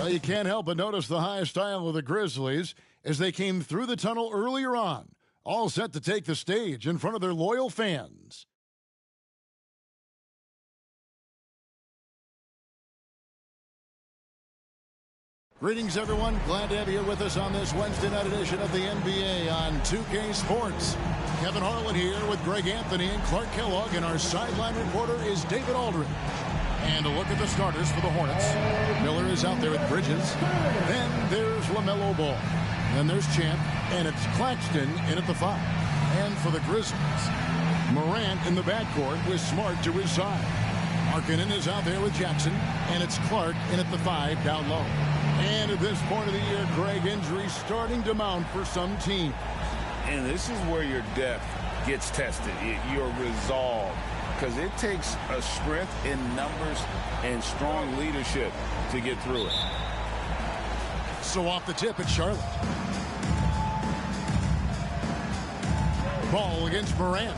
Well, you can't help but notice the high style of the Grizzlies as they came through the tunnel earlier on, all set to take the stage in front of their loyal fans. Greetings, everyone. Glad to have you with us on this Wednesday night edition of the NBA on 2K Sports. Kevin Harlan here with Greg Anthony and Clark Kellogg, and our sideline reporter is David Aldridge. And a look at the starters for the Hornets. Miller is out there with Bridges. Then there's LaMelo Ball. Then there's Champ, and it's Claxton in at the 5. And for the Grizzlies, Morant in the backcourt with Smart to his side. Markkanen is out there with Jackson, and it's Clark in at the 5 down low. And at this point of the year, Greg, injuries starting to mount for some teams. And this is where your depth gets tested, your resolve. Because it takes a strength in numbers and strong leadership to get through it. So off the tip, it's Charlotte. Ball against Morant.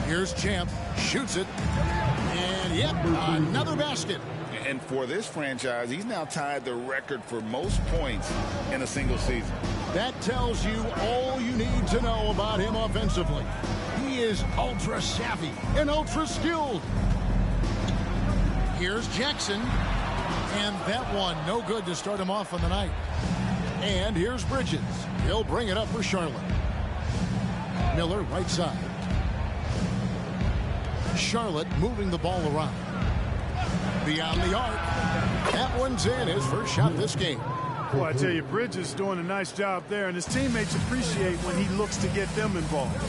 Here's Champ. Shoots it. And, yep, another basket. And for this franchise, he's now tied the record for most points in a single season. That tells you all you need to know about him offensively. He is ultra savvy and ultra skilled. Here's Jackson. And that one, no good to start him off on the night. And here's Bridges. He'll bring it up for Charlotte. Miller, right side. Charlotte moving the ball around. Beyond the arc. That one's in, his first shot this game. Well, I tell you, Bridges doing a nice job there, and his teammates appreciate when he looks to get them involved.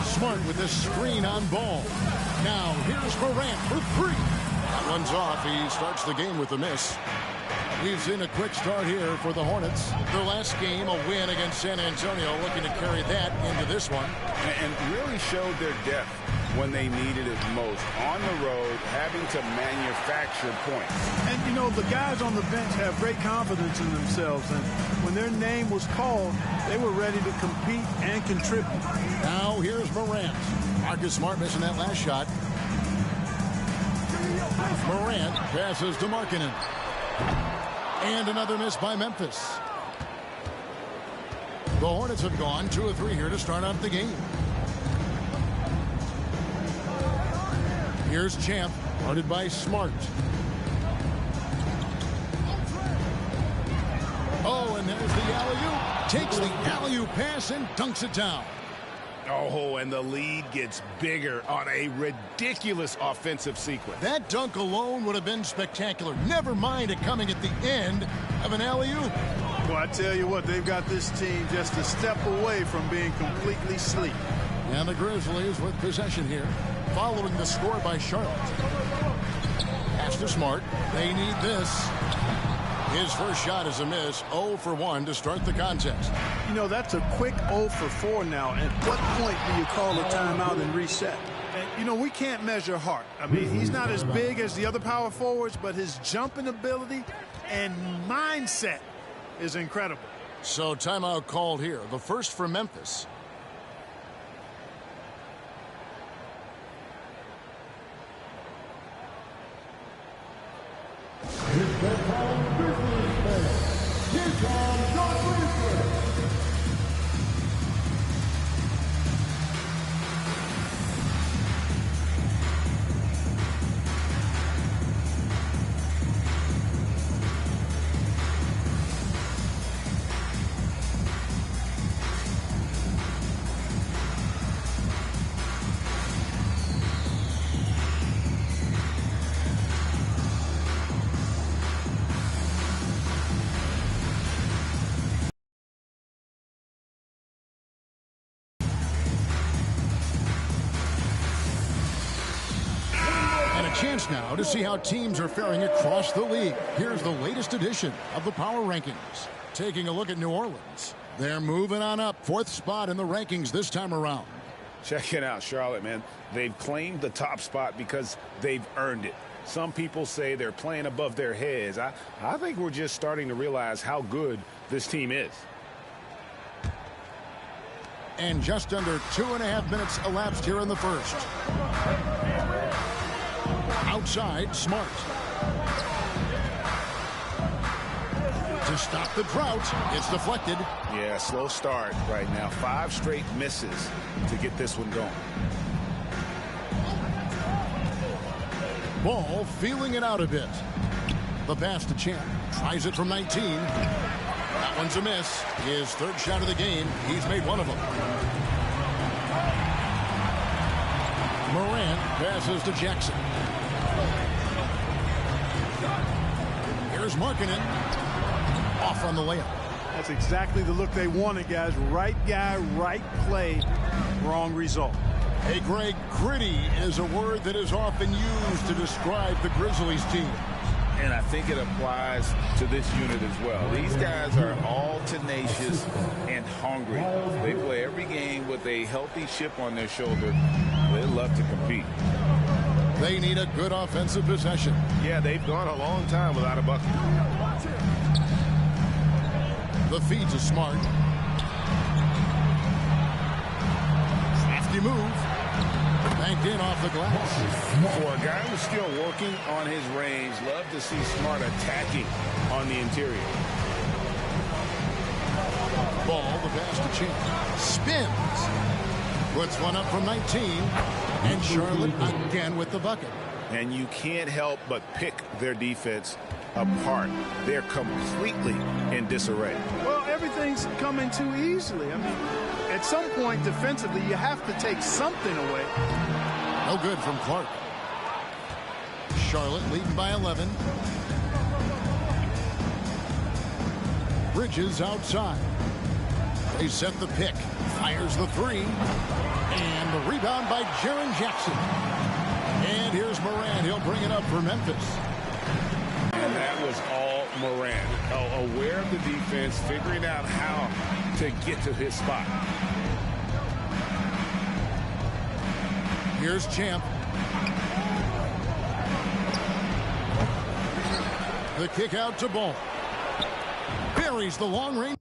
Smart with this screen on Ball. Now, here's Morant for 3. That one's off. He starts the game with a miss. We've seen a quick start here for the Hornets. Their last game, a win against San Antonio, looking to carry that into this one. And really showed their depth when they needed it most. On the road, having to manufacture points. And, you know, the guys on the bench have great confidence in themselves. And when their name was called, they were ready to compete and contribute. Now, here's Morant. Marcus Smart missing that last shot. Morant passes to Markkanen. And another miss by Memphis. The Hornets have gone 2 of 3 here to start out the game. Here's Champ, guarded by Smart. Oh, and there's the alley-oop. Takes the alley-oop pass and dunks it down. Oh, and the lead gets bigger on a ridiculous offensive sequence. That dunk alone would have been spectacular. Never mind it coming at the end of an alley-oop. Well, I tell you what, they've got this team just a step away from being completely asleep. And the Grizzlies with possession here, following the score by Charlotte. Pass to Smart. They need this. His first shot is a miss. 0 for 1 to start the contest. You know, that's a quick 0 for 4 now. At what point do you call a timeout and reset? And, you know, we can't measure Hart. I mean, he's not as big as the other power forwards, but his jumping ability and mindset is incredible. So timeout called here. The first for Memphis. this now to see how teams are faring across the league. Here's the latest edition of the Power Rankings. Taking a look at New Orleans. They're moving on up, 4th spot in the rankings this time around. Check it out, Charlotte, man. They've claimed the top spot because they've earned it. Some people say they're playing above their heads. I think we're just starting to realize how good this team is. And just under 2.5 minutes elapsed here in the first. Outside, Smart. To stop the drought, it's deflected. Yeah, slow start right now. 5 straight misses to get this one going. Ball feeling it out a bit. The pass to Champ. Tries it from 19. That one's a miss. His 3rd shot of the game. He's made one of them. Morant passes to Jackson. Here's Markkanen. Off on the layup. That's exactly the look they wanted, guys. Right guy, right play, wrong result. Hey, Greg, gritty is a word that is often used to describe the Grizzlies team. And I think it applies to this unit as well. These guys are all tenacious and hungry. They play every game with a healthy chip on their shoulder. They love to compete. They need a good offensive possession. Yeah, they've gone a long time without a bucket. The feed to Smart. Crafty move. Banked in off the glass. For a guy who's still working on his range, love to see Smart attacking on the interior. Ball, the pass to Champ. Spins. Puts one up from 19. And Charlotte again with the bucket. And you can't help but pick their defense apart. They're completely in disarray. Well, everything's coming too easily. I mean, at some point defensively, you have to take something away. No good from Clark. Charlotte leading by 11. Bridges outside. They set the pick. Fires the 3. And the rebound by Jaren Jackson. And here's Morant. He'll bring it up for Memphis. And that was all Morant. Aware of the defense, figuring out how to get to his spot. Here's Champ. The kick out to Ball. Buries the long range.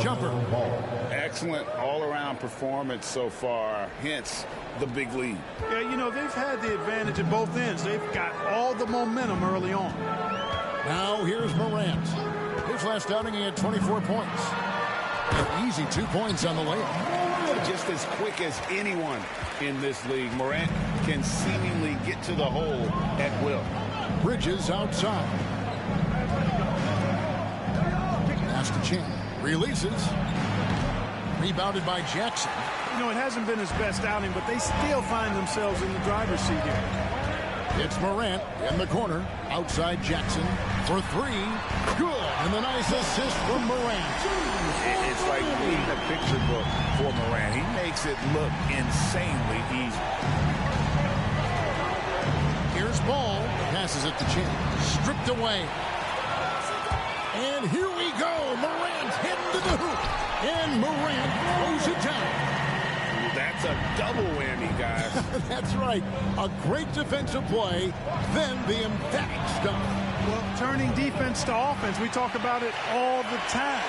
Jumper. Excellent all-around performance so far, hence the big lead. Yeah, you know, they've had the advantage at both ends. They've got all the momentum early on. Now here's Morant. last outing, he had 24 points. An easy 2 points on the layup. Just as quick as anyone in this league, Morant can seemingly get to the hole at will. Bridges outside. Pass to Chan. Releases. Rebounded by Jackson. You know, it hasn't been his best outing, but they still find themselves in the driver's seat here. It's Morant in the corner. Outside Jackson for three. Good. And the nice assist from Morant. It's like reading a picture book for Morant. He makes it look insanely easy. Here's Ball. Passes it to Chan. Stripped away. And here we go. Morant heading to the hoop. And Morant throws it down. That's a double whammy, guys. That's right. A great defensive play, then the emphatic stuff. Well, turning defense to offense, we talk about it all the time.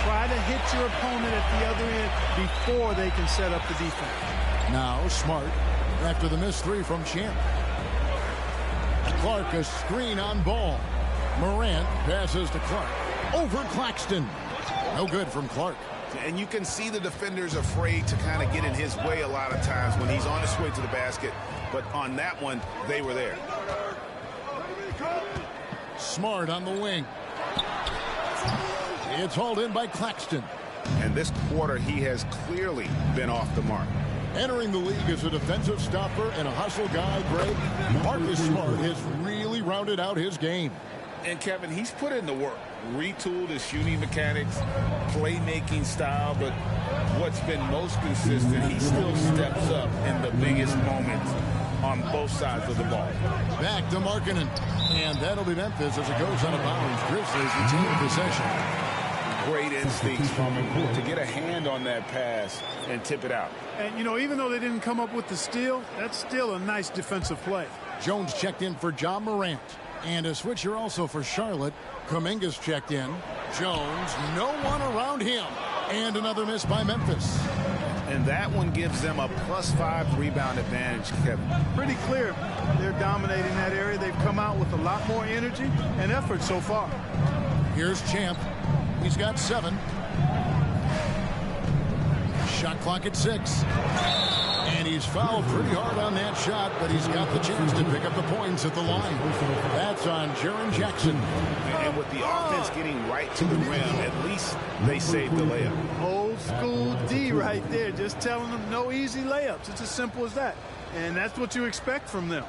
Try to hit your opponent at the other end before they can set up the defense. Now Smart after the missed three from Champ. Clark a screen on Ball. Morant passes to Clark. Over Claxton. No good from Clark. And you can see the defenders afraid to kind of get in his way a lot of times when he's on his way to the basket. But on that one, they were there. Smart on the wing. It's hauled in by Claxton. And this quarter, he has clearly been off the mark. Entering the league as a defensive stopper and a hustle guy, Greg, Marcus Smart has really rounded out his game. And, Kevin, he's put in the work. Retooled his shooting mechanics, playmaking style, but what's been most consistent, he still steps up in the biggest moments on both sides of the ball. Back to Markkanen, and that'll be Memphis as it goes out of bounds. Grizzlies retain possession. Great instincts from him to get a hand on that pass and tip it out. And, you know, even though they didn't come up with the steal, that's still a nice defensive play. Jones checked in for John Morant. And a switcher also for Charlotte. Kuminga's checked in. Jones, no one around him. And another miss by Memphis. And that one gives them a +5 rebound advantage, Kevin. Pretty clear. They're dominating that area. They've come out with a lot more energy and effort so far. Here's Champ. He's got 7. Shot clock at 6. And he's fouled pretty hard on that shot, but he's got the chance to pick up the points at the line. That's on Jaren Jackson. And with the offense getting right to the rim, at least they saved the layup. Old school D right there, just telling them no easy layups. It's as simple as that. And that's what you expect from them.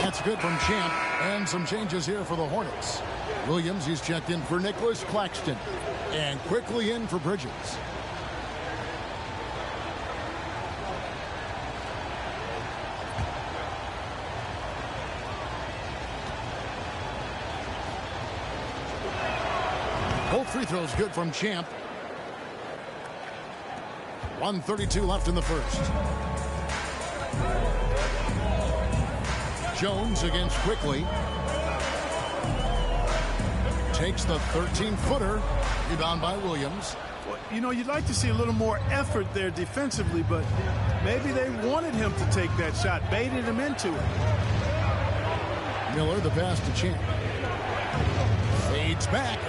That's good from Champ. And some changes here for the Hornets. Williams, he's checked in for Nicholas Claxton. And quickly in for Bridges. Both free throws good from Champ. 1:32 left in the first. Jones against Quickly. Takes the 13-footer. Rebound by Williams. Well, you know, you'd like to see a little more effort there defensively, but maybe they wanted him to take that shot, baited him into it. Miller, the pass to Champ. Fades back.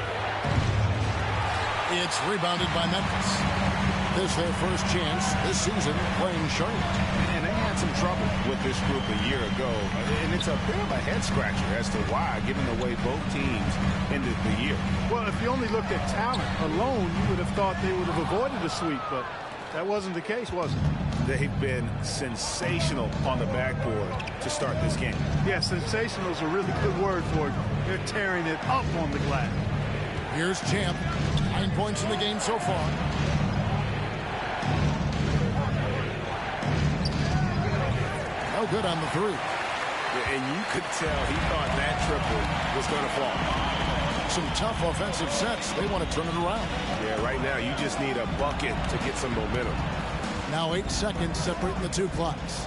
It's rebounded by Memphis. This their first chance this season playing Charlotte. And they had some trouble with this group a year ago. And it's a bit of a head-scratcher as to why, given the way both teams ended the year. Well, if you only looked at talent alone, you would have thought they would have avoided a sweep, but that wasn't the case, was it? They've been sensational on the backboard to start this game. Yeah, sensational is a really good word for it. They're tearing it up on the glass. Here's Champ. 9 points in the game so far. No good on the three. And you could tell he thought that triple was going to fall. Some tough offensive sets. They want to turn it around. Yeah, right now you just need a bucket to get some momentum. Now 8 seconds separating the two clocks.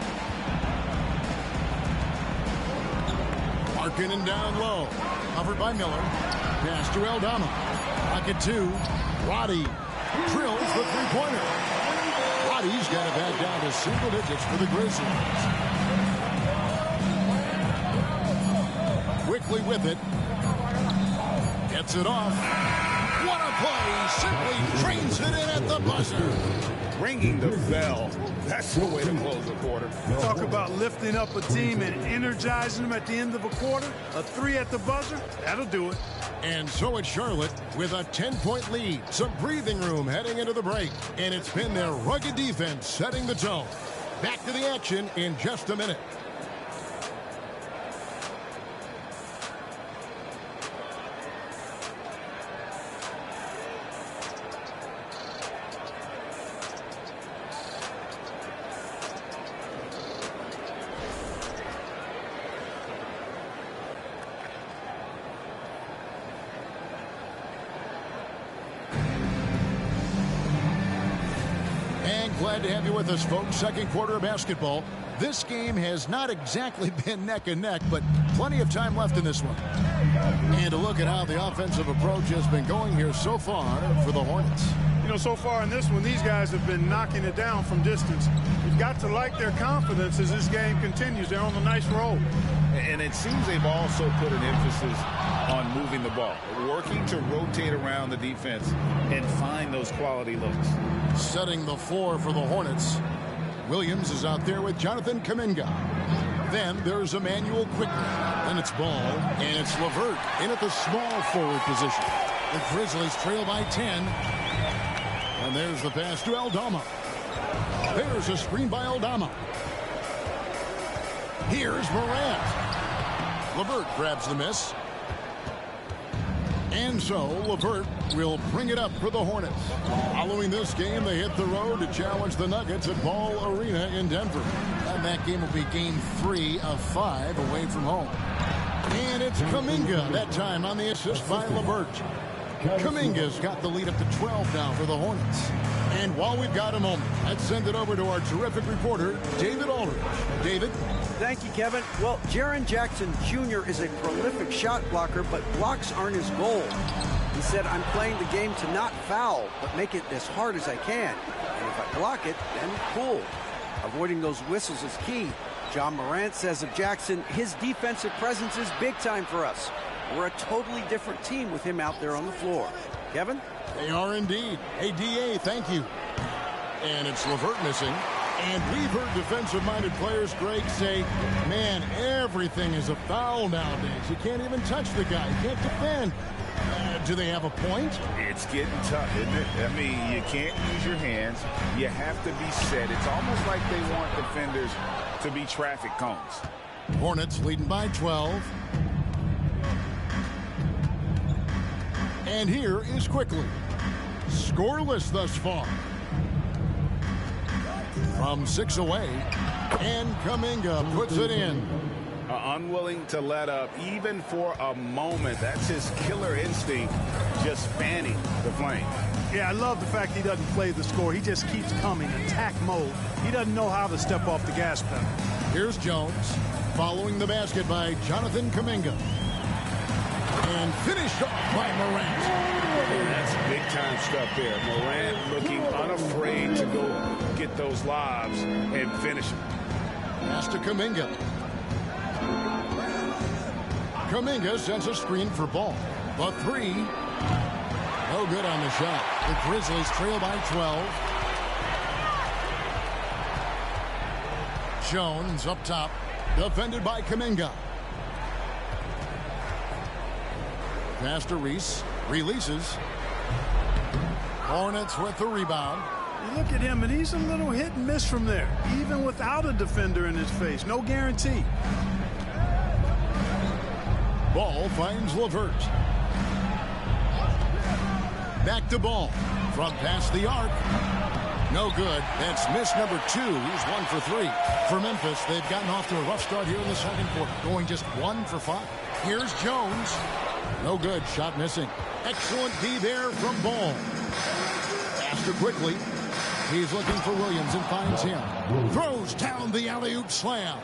Markkanen down low. Covered by Miller. Pass to Aldama. Pocket 2. Roddy drills the three-pointer. Roddy's got it back down to single digits for the Grizzlies. Quickly with it. Gets it off. What a play. Simply drains it in at the buzzer. Ringing the bell. That's the way to close the quarter. Talk about lifting up a team and energizing them at the end of a quarter. A 3 at the buzzer, that'll do it. And so it's Charlotte with a 10-point lead. Some breathing room heading into the break. And it's been their rugged defense setting the tone. Back to the action in just a minute. Glad to have you with us, folks. Second quarter of basketball. This game has not exactly been neck and neck, but plenty of time left in this one. And to look at how the offensive approach has been going here so far for the Hornets. You know, so far in this one, these guys have been knocking it down from distance. You've got to like their confidence as this game continues. They're on a nice roll. And it seems they've also put an emphasis on moving the ball, working to rotate around the defense and find those quality looks. Setting the floor for the Hornets. Williams is out there with Jonathan Kuminga. Then there's Emmanuel quickly. Then it's Ball, and it's LeVert in at the small forward position. The Grizzlies trail by 10. And there's the pass to Aldama. There's a screen by Aldama. Here's Morant. LeVert grabs the miss. And so LeVert will bring it up for the Hornets. Following this game, they hit the road to challenge the Nuggets at Ball Arena in Denver. And that game will be game 3 of 5 away from home. And it's Kuminga that time on the assist by LeVert. Kuminga's got the lead up to 12 now for the Hornets. And while we've got a moment, let's send it over to our terrific reporter, David Aldridge. David? Thank you, Kevin. Well, Jaren Jackson Jr. is a prolific shot blocker, but blocks aren't his goal. He said, I'm playing the game to not foul, but make it as hard as I can. And if I block it, then cool. Avoiding those whistles is key. John Morant says of Jackson, his defensive presence is big time for us. We're a totally different team with him out there on the floor. Kevin? They are indeed. Hey, D.A., thank you. And it's LeVert missing. And we've heard defensive-minded players, Greg, say, man, everything is a foul nowadays. You can't even touch the guy. You can't defend. Do they have a point? It's getting tough, isn't it? I mean, you can't use your hands. You have to be set. It's almost like they want defenders to be traffic cones. Hornets leading by 12. And here is quickly. Scoreless thus far. From 6 away. And Kuminga puts it in. Unwilling to let up even for a moment. That's his killer instinct, just fanning the flame. Yeah, I love the fact he doesn't play the score. He just keeps coming, attack mode. He doesn't know how to step off the gas pedal. Here's Jones following the basket by Jonathan Kuminga. And finished off by Morant. That's big-time stuff there. Morant looking unafraid to go get those lobs and finish them. Pass to Kuminga. Kuminga sends a screen for Ball. The 3. No good on the shot. The Grizzlies trail by 12. Jones up top. Defended by Kuminga. Pass to Reese. Releases. Hornets with the rebound. You look at him, and he's a little hit and miss from there, even without a defender in his face. No guarantee. Ball finds LeVert. Back to Ball. From past the arc. No good. That's miss number 2. He's 1 for 3. For Memphis, they've gotten off to a rough start here in the second quarter, going just 1 for 5. Here's Jones. No good. Shot missing. Excellent D there from Ball. Faster quickly. He's looking for Williams and finds him. Throws down the alley-oop slam.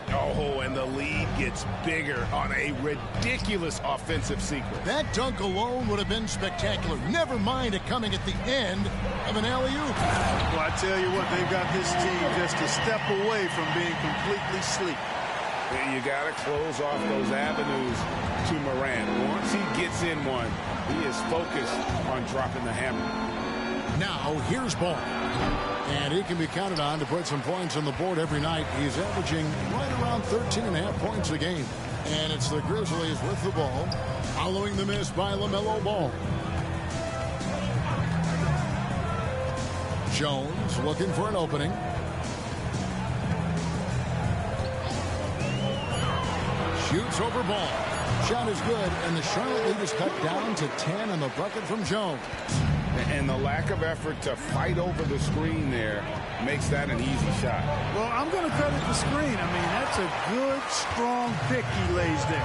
Oh, and the lead gets bigger on a ridiculous offensive sequence. That dunk alone would have been spectacular. Never mind it coming at the end of an alley-oop. Well, I tell you what, they've got this team just a step away from being completely asleep. You got to close off those avenues to Morant. Once he gets in one, he is focused on dropping the hammer. Now, here's Ball. And he can be counted on to put some points on the board every night. He's averaging right around 13.5 points a game. And it's the Grizzlies with the ball, following the miss by LaMelo Ball. Jones looking for an opening. Shoots over Ball. Shot is good, and the Charlotte lead is cut down to 10 on the bucket from Jones. And the lack of effort to fight over the screen there makes that an easy shot. Well, I'm going to credit the screen. I mean, that's a good, strong pick he lays there.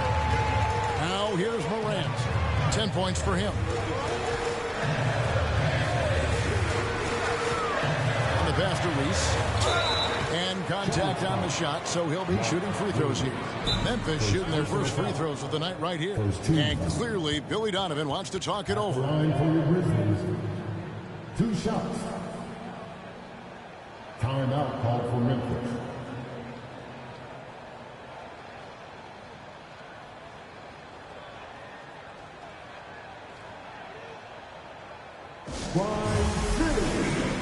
Now here's Morant. 10 points for him. On the pass to Reese. And contact on the shot, so he'll be shooting free throws here. Memphis shooting their first free throws of the night right here. And clearly, Billy Donovan wants to talk it over. Line for your Grizzlies. 2 shots. Timeout called for Memphis.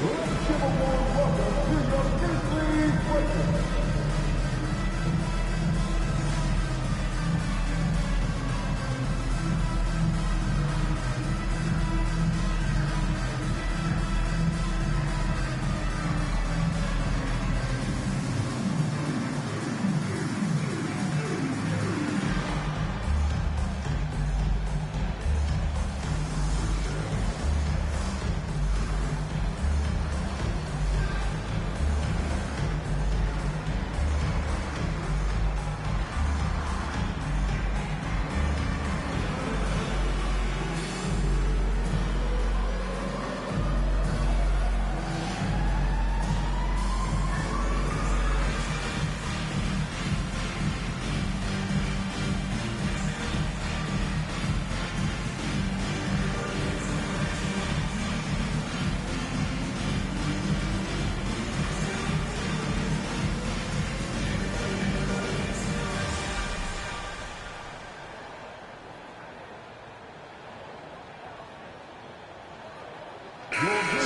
Let's give a warm welcome to your Grizzlies Breakers.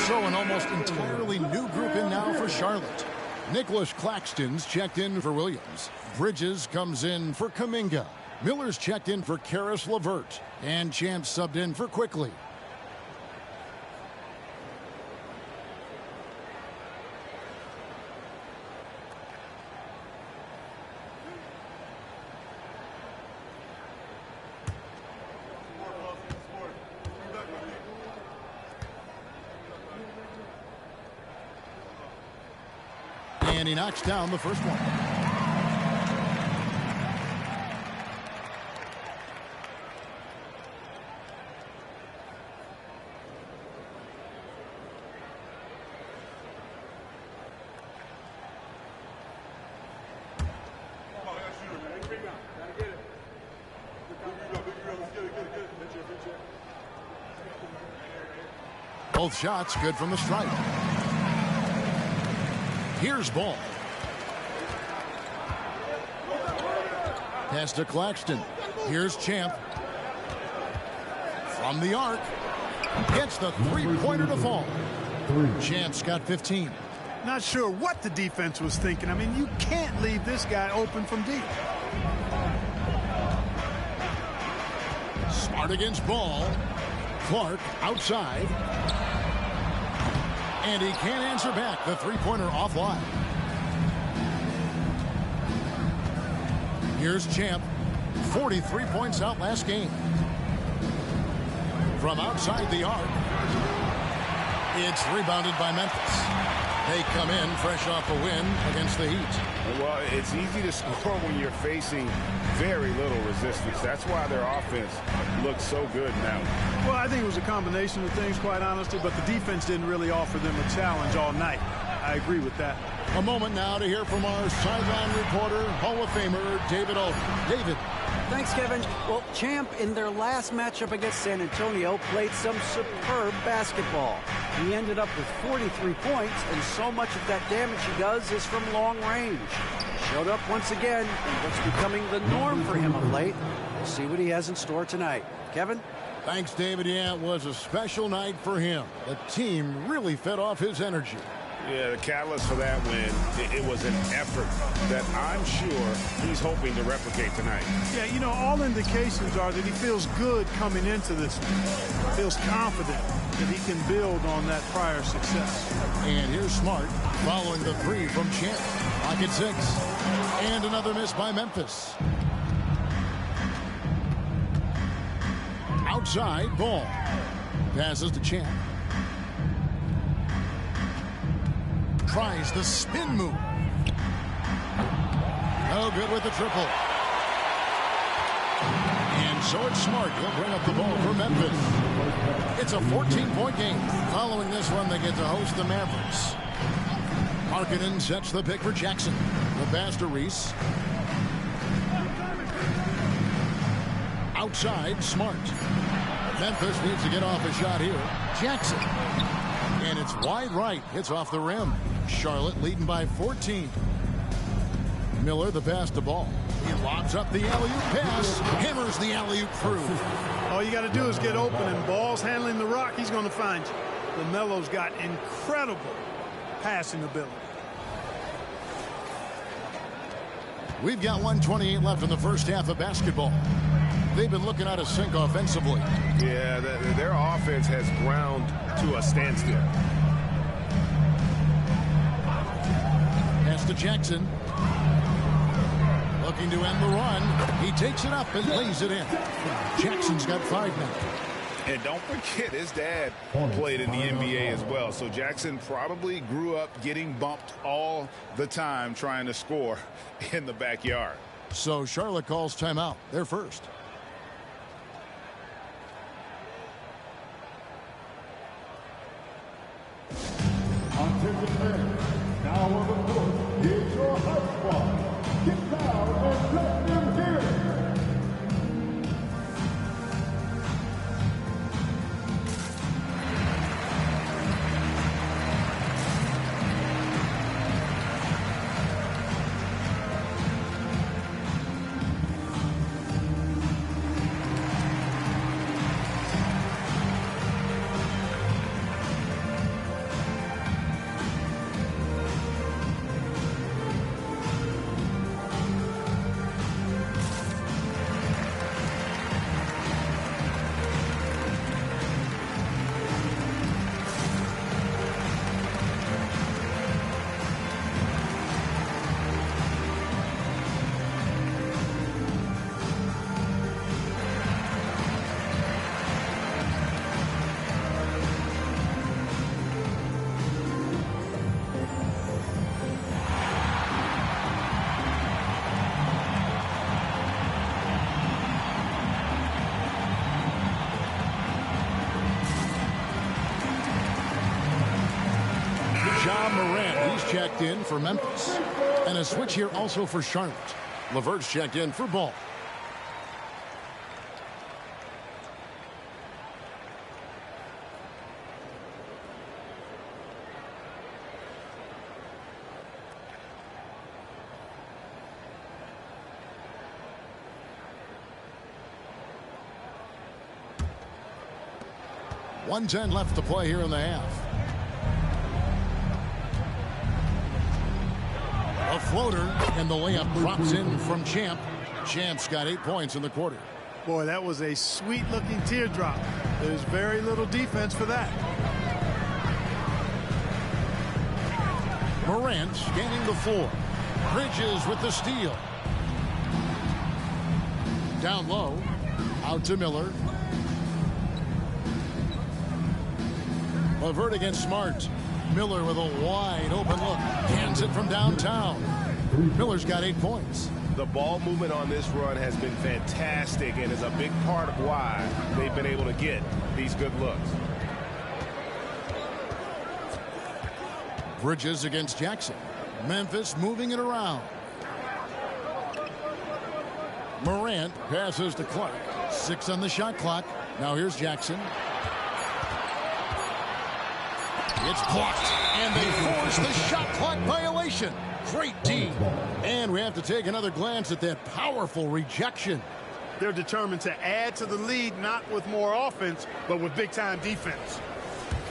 So an almost entirely new group in now for Charlotte. Nicholas Claxton's checked in for Williams. Bridges comes in for Kuminga. Miller's checked in for Karis LeVert. And Champs subbed in for Quickly. And he knocks down the first one. Both shots good from the stripe. Here's Ball. Pass to Claxton. Here's Champ. From the arc. Gets the three-pointer to fall. Champ's got 15. Not sure what the defense was thinking. I mean, you can't leave this guy open from deep. Smart against Ball. Clark outside. And he can't answer back. The three-pointer offline. Here's Champ. 43 points out last game. From outside the arc. It's rebounded by Memphis. They come in fresh off a win against the Heat. Well, it's easy to score when you're facing very little resistance. That's why their offense looks so good now. Well, I think it was a combination of things, quite honestly, but the defense didn't really offer them a challenge all night. I agree with that. A moment now to hear from our sideline reporter, Hall of Famer David Alton. David. Thanks, Kevin. Well, Champ, in their last matchup against San Antonio, played some superb basketball. He ended up with 43 points, and so much of that damage he does is from long range. Showed up once again in what's becoming the norm for him of late. We'll see what he has in store tonight. Kevin? Thanks, David. Yeah, it was a special night for him. The team really fed off his energy. Yeah, the catalyst for that win, it was an effort that I'm sure he's hoping to replicate tonight. Yeah, you know, all indications are that he feels good coming into this one. Feels confident that he can build on that prior success. And here's Smart following the three from Champ. Pocket 6. And another miss by Memphis. Outside, ball. Passes to Champ. Tries the spin move. No good with the triple. And so it's Smart. He'll bring up the ball for Memphis. It's a 14-point game. Following this one, they get to host the Mavericks. Markkanen sets the pick for Jackson. The pass to Reese. Outside, Smart. Memphis needs to get off a shot here. Jackson. And it's wide right. Hits off the rim. Charlotte leading by 14. Miller, the pass to Ball. He lobs up the alley-oop pass. Hammers the alley-oop through. All you got to do is get open, and Ball's handling the rock. He's going to find you. LaMelo's got incredible passing ability. We've got 1:28 left in the first half of basketball. They've been looking out of sync offensively. Yeah, their offense has ground to a standstill. Pass to Jackson. Looking to end the run. He takes it up and lays it in. Jackson's got 5 now. And don't forget, his dad played in the NBA as well. So Jackson probably grew up getting bumped all the time trying to score in the backyard. So Charlotte calls timeout. They're first. Attention fans, now on the court, here's your high squad. Get down and let them hear it. Checked in for Memphis. And a switch here also for Charlotte. LeVert's checked in for Ball. .110 left to play here in the half. A floater, and the layup drops in from Champ. Champ's got 8 points in the quarter. Boy, that was a sweet-looking teardrop. There's very little defense for that. Morant scanning the floor. Bridges with the steal. Down low. Out to Miller. LeVert against Smart. Miller with a wide open look. Cans it from downtown. Miller's got 8 points. The ball movement on this run has been fantastic and is a big part of why they've been able to get these good looks. Bridges against Jackson. Memphis moving it around. Morant passes to Clark. 6 on the shot clock. Now here's Jackson. It's blocked, and they force the shot clock violation. Great D. And we have to take another glance at that powerful rejection. They're determined to add to the lead, not with more offense, but with big-time defense.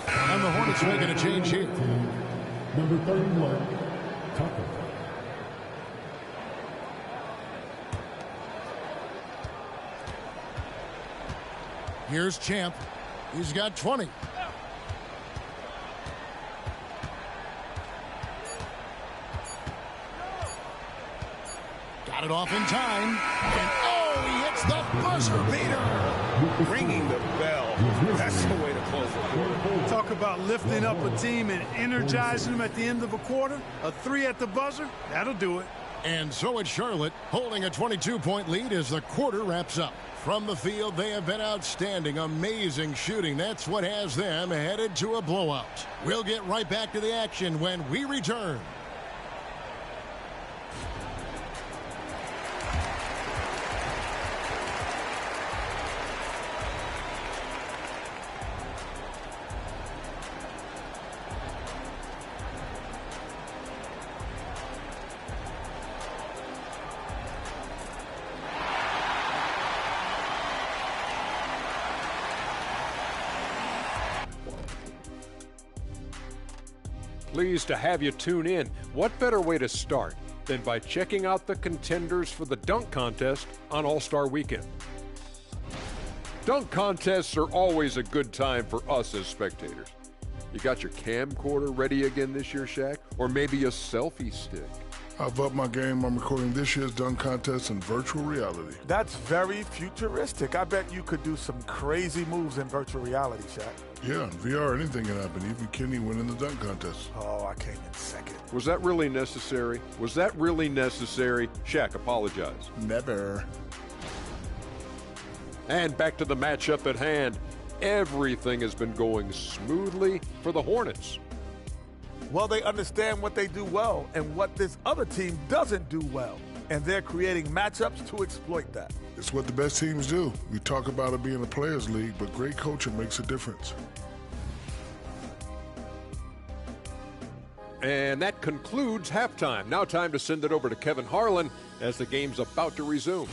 And the Hornets making a change here. Number 31, Tucker. Here's Champ. He's got 20. Got it off in time. And oh, he hits the buzzer beater. Ringing the bell. That's the way to close it. Talk about lifting up a team and energizing them at the end of a quarter. A 3 at the buzzer, that'll do it. And so it's Charlotte holding a 22-point lead as the quarter wraps up. From the field, they have been outstanding. Amazing shooting. That's what has them headed to a blowout. We'll get right back to the action when we return. Pleased to have you tune in. What better way to start than by checking out the contenders for the dunk contest on All-Star Weekend? Dunk contests are always a good time for us as spectators. You got your camcorder ready again this year, Shaq? Or maybe a selfie stick? I've upped my game. I'm recording this year's dunk contest in virtual reality. That's very futuristic. I bet you could do some crazy moves in virtual reality, Shaq. Yeah, in VR, anything can happen. Even Kenny winning the dunk contest. Oh, I came in second. Was that really necessary? Was that really necessary? Shaq, apologize. Never. And back to the matchup at hand. Everything has been going smoothly for the Hornets. Well, they understand what they do well and what this other team doesn't do well. And they're creating matchups to exploit that. It's what the best teams do. We talk about it being a players' league, but great coaching makes a difference. And that concludes halftime. Now time to send it over to Kevin Harlan as the game's about to resume.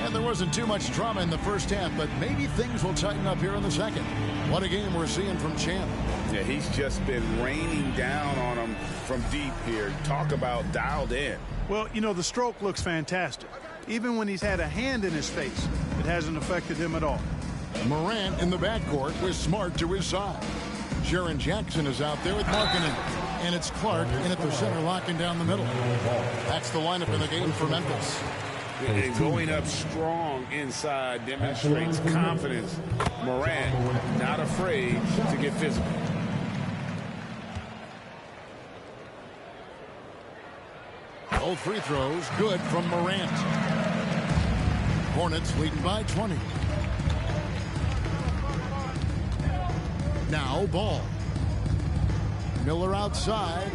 There wasn't too much drama in the first half, but maybe things will tighten up here in the second. What a game we're seeing from Champ. Yeah, he's just been raining down on him from deep here. Talk about dialed in. Well, you know, the stroke looks fantastic. Even when he's had a hand in his face, it hasn't affected him at all. Morant in the backcourt with Smart to his side. Jaren Jackson is out there with Markkanen. And it's Clark in at the center, locking down the middle. That's the lineup in the game for Memphis. And going up strong inside demonstrates confidence. Morant not afraid to get physical. Both free throws good from Morant. Hornets leading by 20. Now Ball. Miller outside.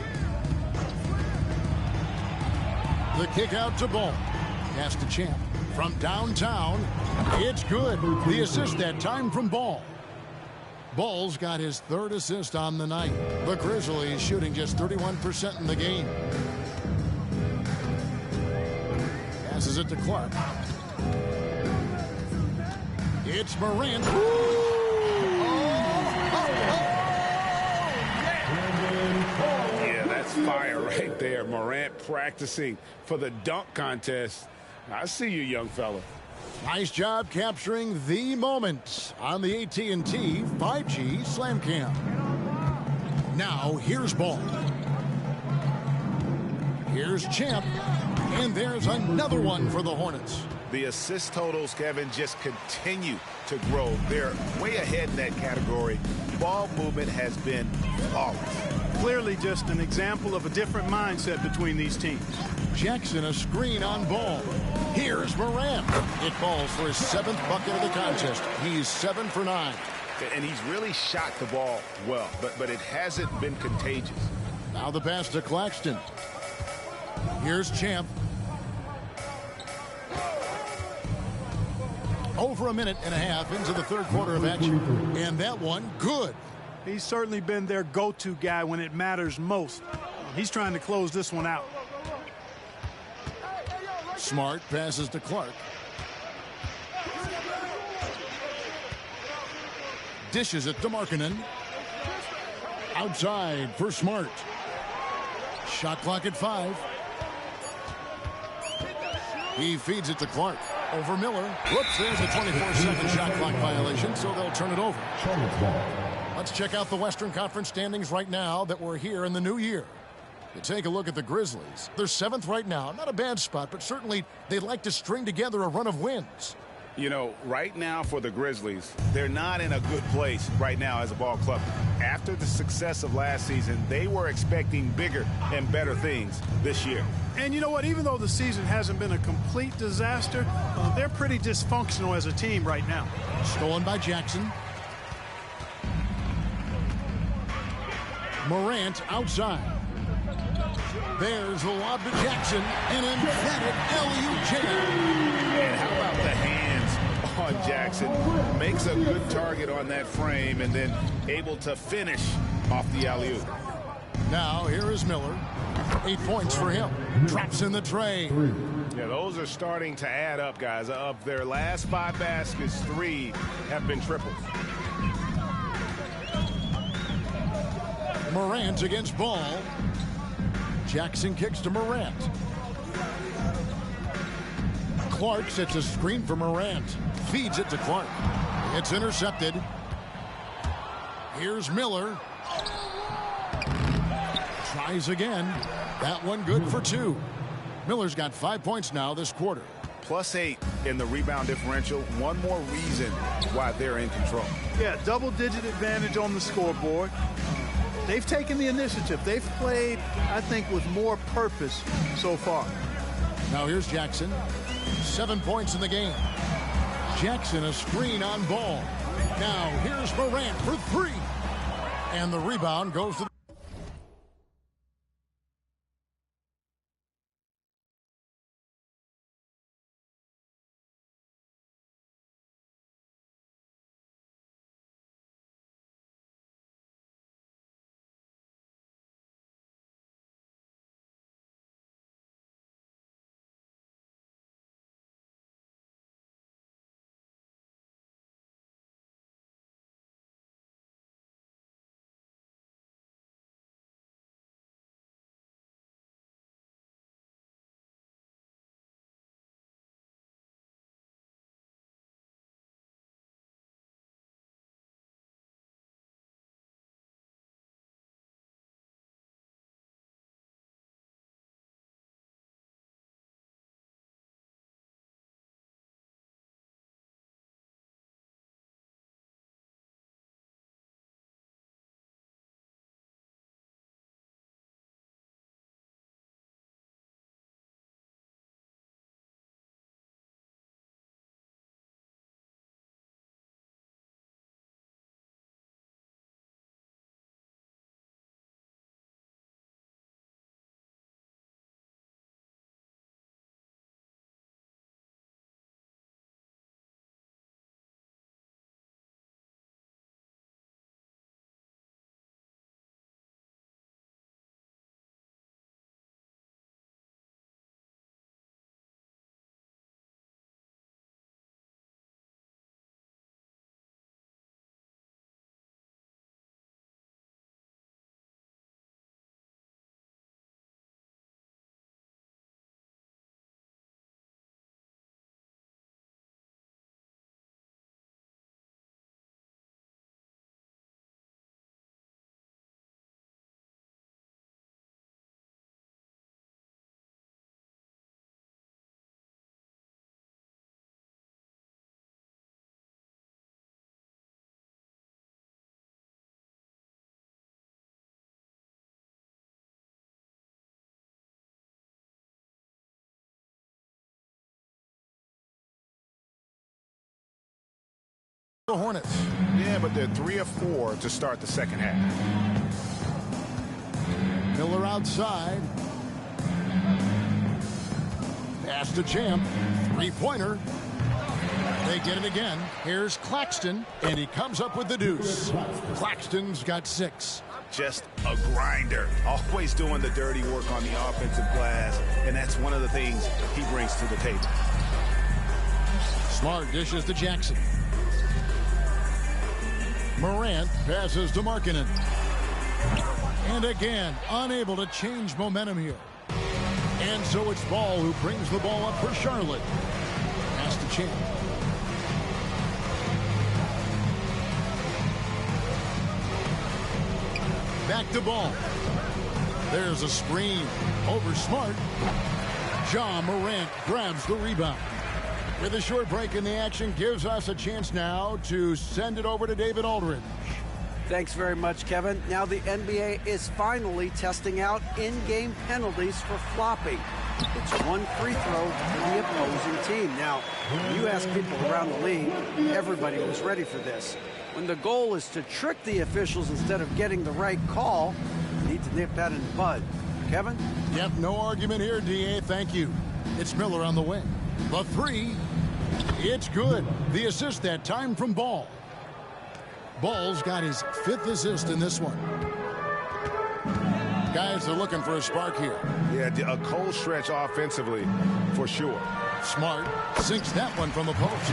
The kick out to Ball. Pass to Champ. From downtown, it's good. The assist that time from Ball. Ball's got his third assist on the night. The Grizzlies shooting just 31% in the game. Passes it to Clark. It's Morant. Yeah, that's fire right there. Morant practicing for the dunk contest. I see you, young fella. Nice job capturing the moment on the AT&T 5G Slam Cam. Now here's Ball. Here's Champ. And there's another one for the Hornets. The assist totals, Kevin, just continue to grow. They're way ahead in that category. Ball movement has been flawless. Clearly just an example of a different mindset between these teams. Jackson a screen on Ball. Here's Morant. It falls for his 7th bucket of the contest. He's 7 for 9. And he's really shot the ball well, but it hasn't been contagious. Now the pass to Claxton. Here's Champ. Over a minute and a half into the 3rd quarter of action. And that one, good. He's certainly been their go-to guy when it matters most. He's trying to close this one out. Smart passes to Clark. Dishes it to Markkanen. Outside for Smart. Shot clock at 5. He feeds it to Clark. Over Miller. Whoops, there's a 24-second shot clock violation, so they'll turn it over. Let's check out the Western Conference standings right now that we're here in the new year. You take a look at the Grizzlies. They're 7th right now. Not a bad spot, but certainly they'd like to string together a run of wins. You know, right now for the Grizzlies, they're not in a good place right now as a ball club. After the success of last season, they were expecting bigger and better things this year. And you know what? Even though the season hasn't been a complete disaster, they're pretty dysfunctional as a team right now. Stolen by Jackson. Morant outside. There's the lob to Jackson. An emphatic alley-oop jam. And how about the hands on Jackson? Makes a good target on that frame and then able to finish off the alley-oop. Now here is Miller. 8 points for him. Drops in the tray. Yeah, those are starting to add up, guys. Of their last 5 baskets, 3 have been triples. Morant against Ball. Jackson kicks to Morant. Clark sets a screen for Morant. Feeds it to Clark. It's intercepted. Here's Miller. Tries again. That one good for 2. Miller's got 5 points now this quarter. +8 in the rebound differential. One more reason why they're in control. Yeah, double-digit advantage on the scoreboard. They've taken the initiative. They've played, I think, with more purpose so far. Now here's Jackson. 7 points in the game. Jackson a screen on Ball. Now here's Morant for 3. And the rebound goes to the the Hornets. Yeah, but they're 3 of 4 to start the second half. Miller outside. Pass to Champ. Three-pointer. They get it again. Here's Claxton, and he comes up with the deuce. Claxton's got 6. Just a grinder. Always doing the dirty work on the offensive glass, and that's one of the things he brings to the table. Smart dishes to Jackson. Morant passes to Markkanen. And again, unable to change momentum here. And so it's Ball who brings the ball up for Charlotte. Pass to Champ. Back to Ball. There's a screen over Smart. John Morant grabs the rebound. With a short break in the action, gives us a chance now to send it over to David Aldridge. Thanks very much, Kevin. Now the NBA is finally testing out in-game penalties for flopping. It's one free throw for the opposing team. Now, you ask people around the league, everybody was ready for this. When the goal is to trick the officials instead of getting the right call, you need to nip that in the bud. Kevin? Yep, no argument here, DA. Thank you. It's Miller on the wing. The three, it's good. The assist that time from Ball. Ball's got his 5th assist in this one. Guys are looking for a spark here. Yeah, a cold stretch offensively for sure. Smart sinks that one from the post.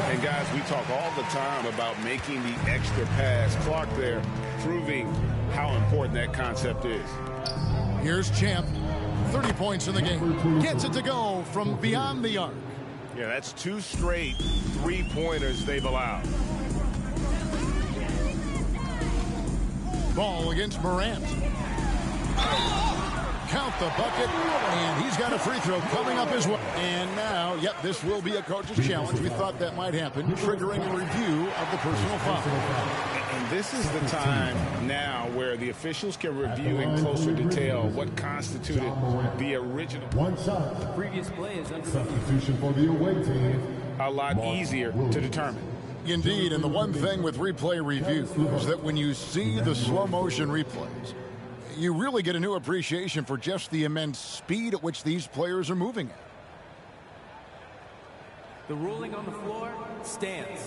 And guys, we talk all the time about making the extra pass. Clark there proving how important that concept is. Here's Champ. 30 points in the game. Gets it to go from beyond the arc. Yeah, that's 2 straight 3-pointers they've allowed. Ball against Morant. Count the bucket, and he's got a free throw coming up as well. And now, yep, this will be a coach's challenge. We thought that might happen, triggering a review of the personal foul. And this is the time now where the officials can review in closer detail what constituted the original. One shot. The previous play is under Substitution for the away team. A lot easier to determine. Indeed, and the one thing with replay review is that when you see the slow motion replays, you really get a new appreciation for just the immense speed at which these players are moving at. The ruling on the floor stands.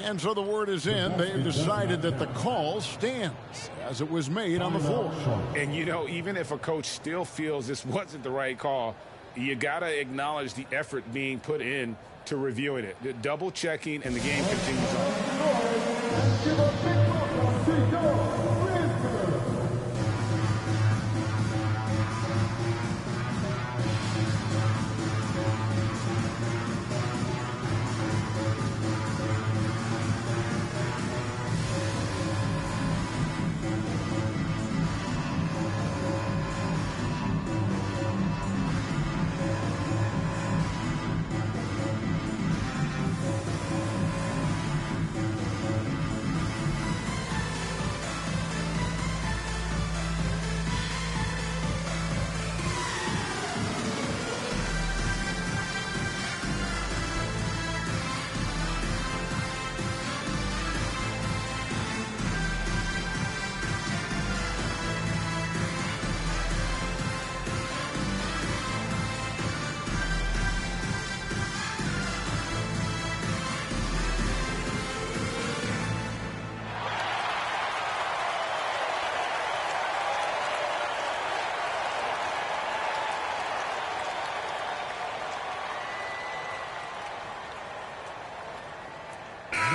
And so the word is in. They've decided that the call stands as it was made on the floor. And, you know, even if a coach still feels this wasn't the right call, you got to acknowledge the effort being put in to reviewing it. The double checking, and the game continues on.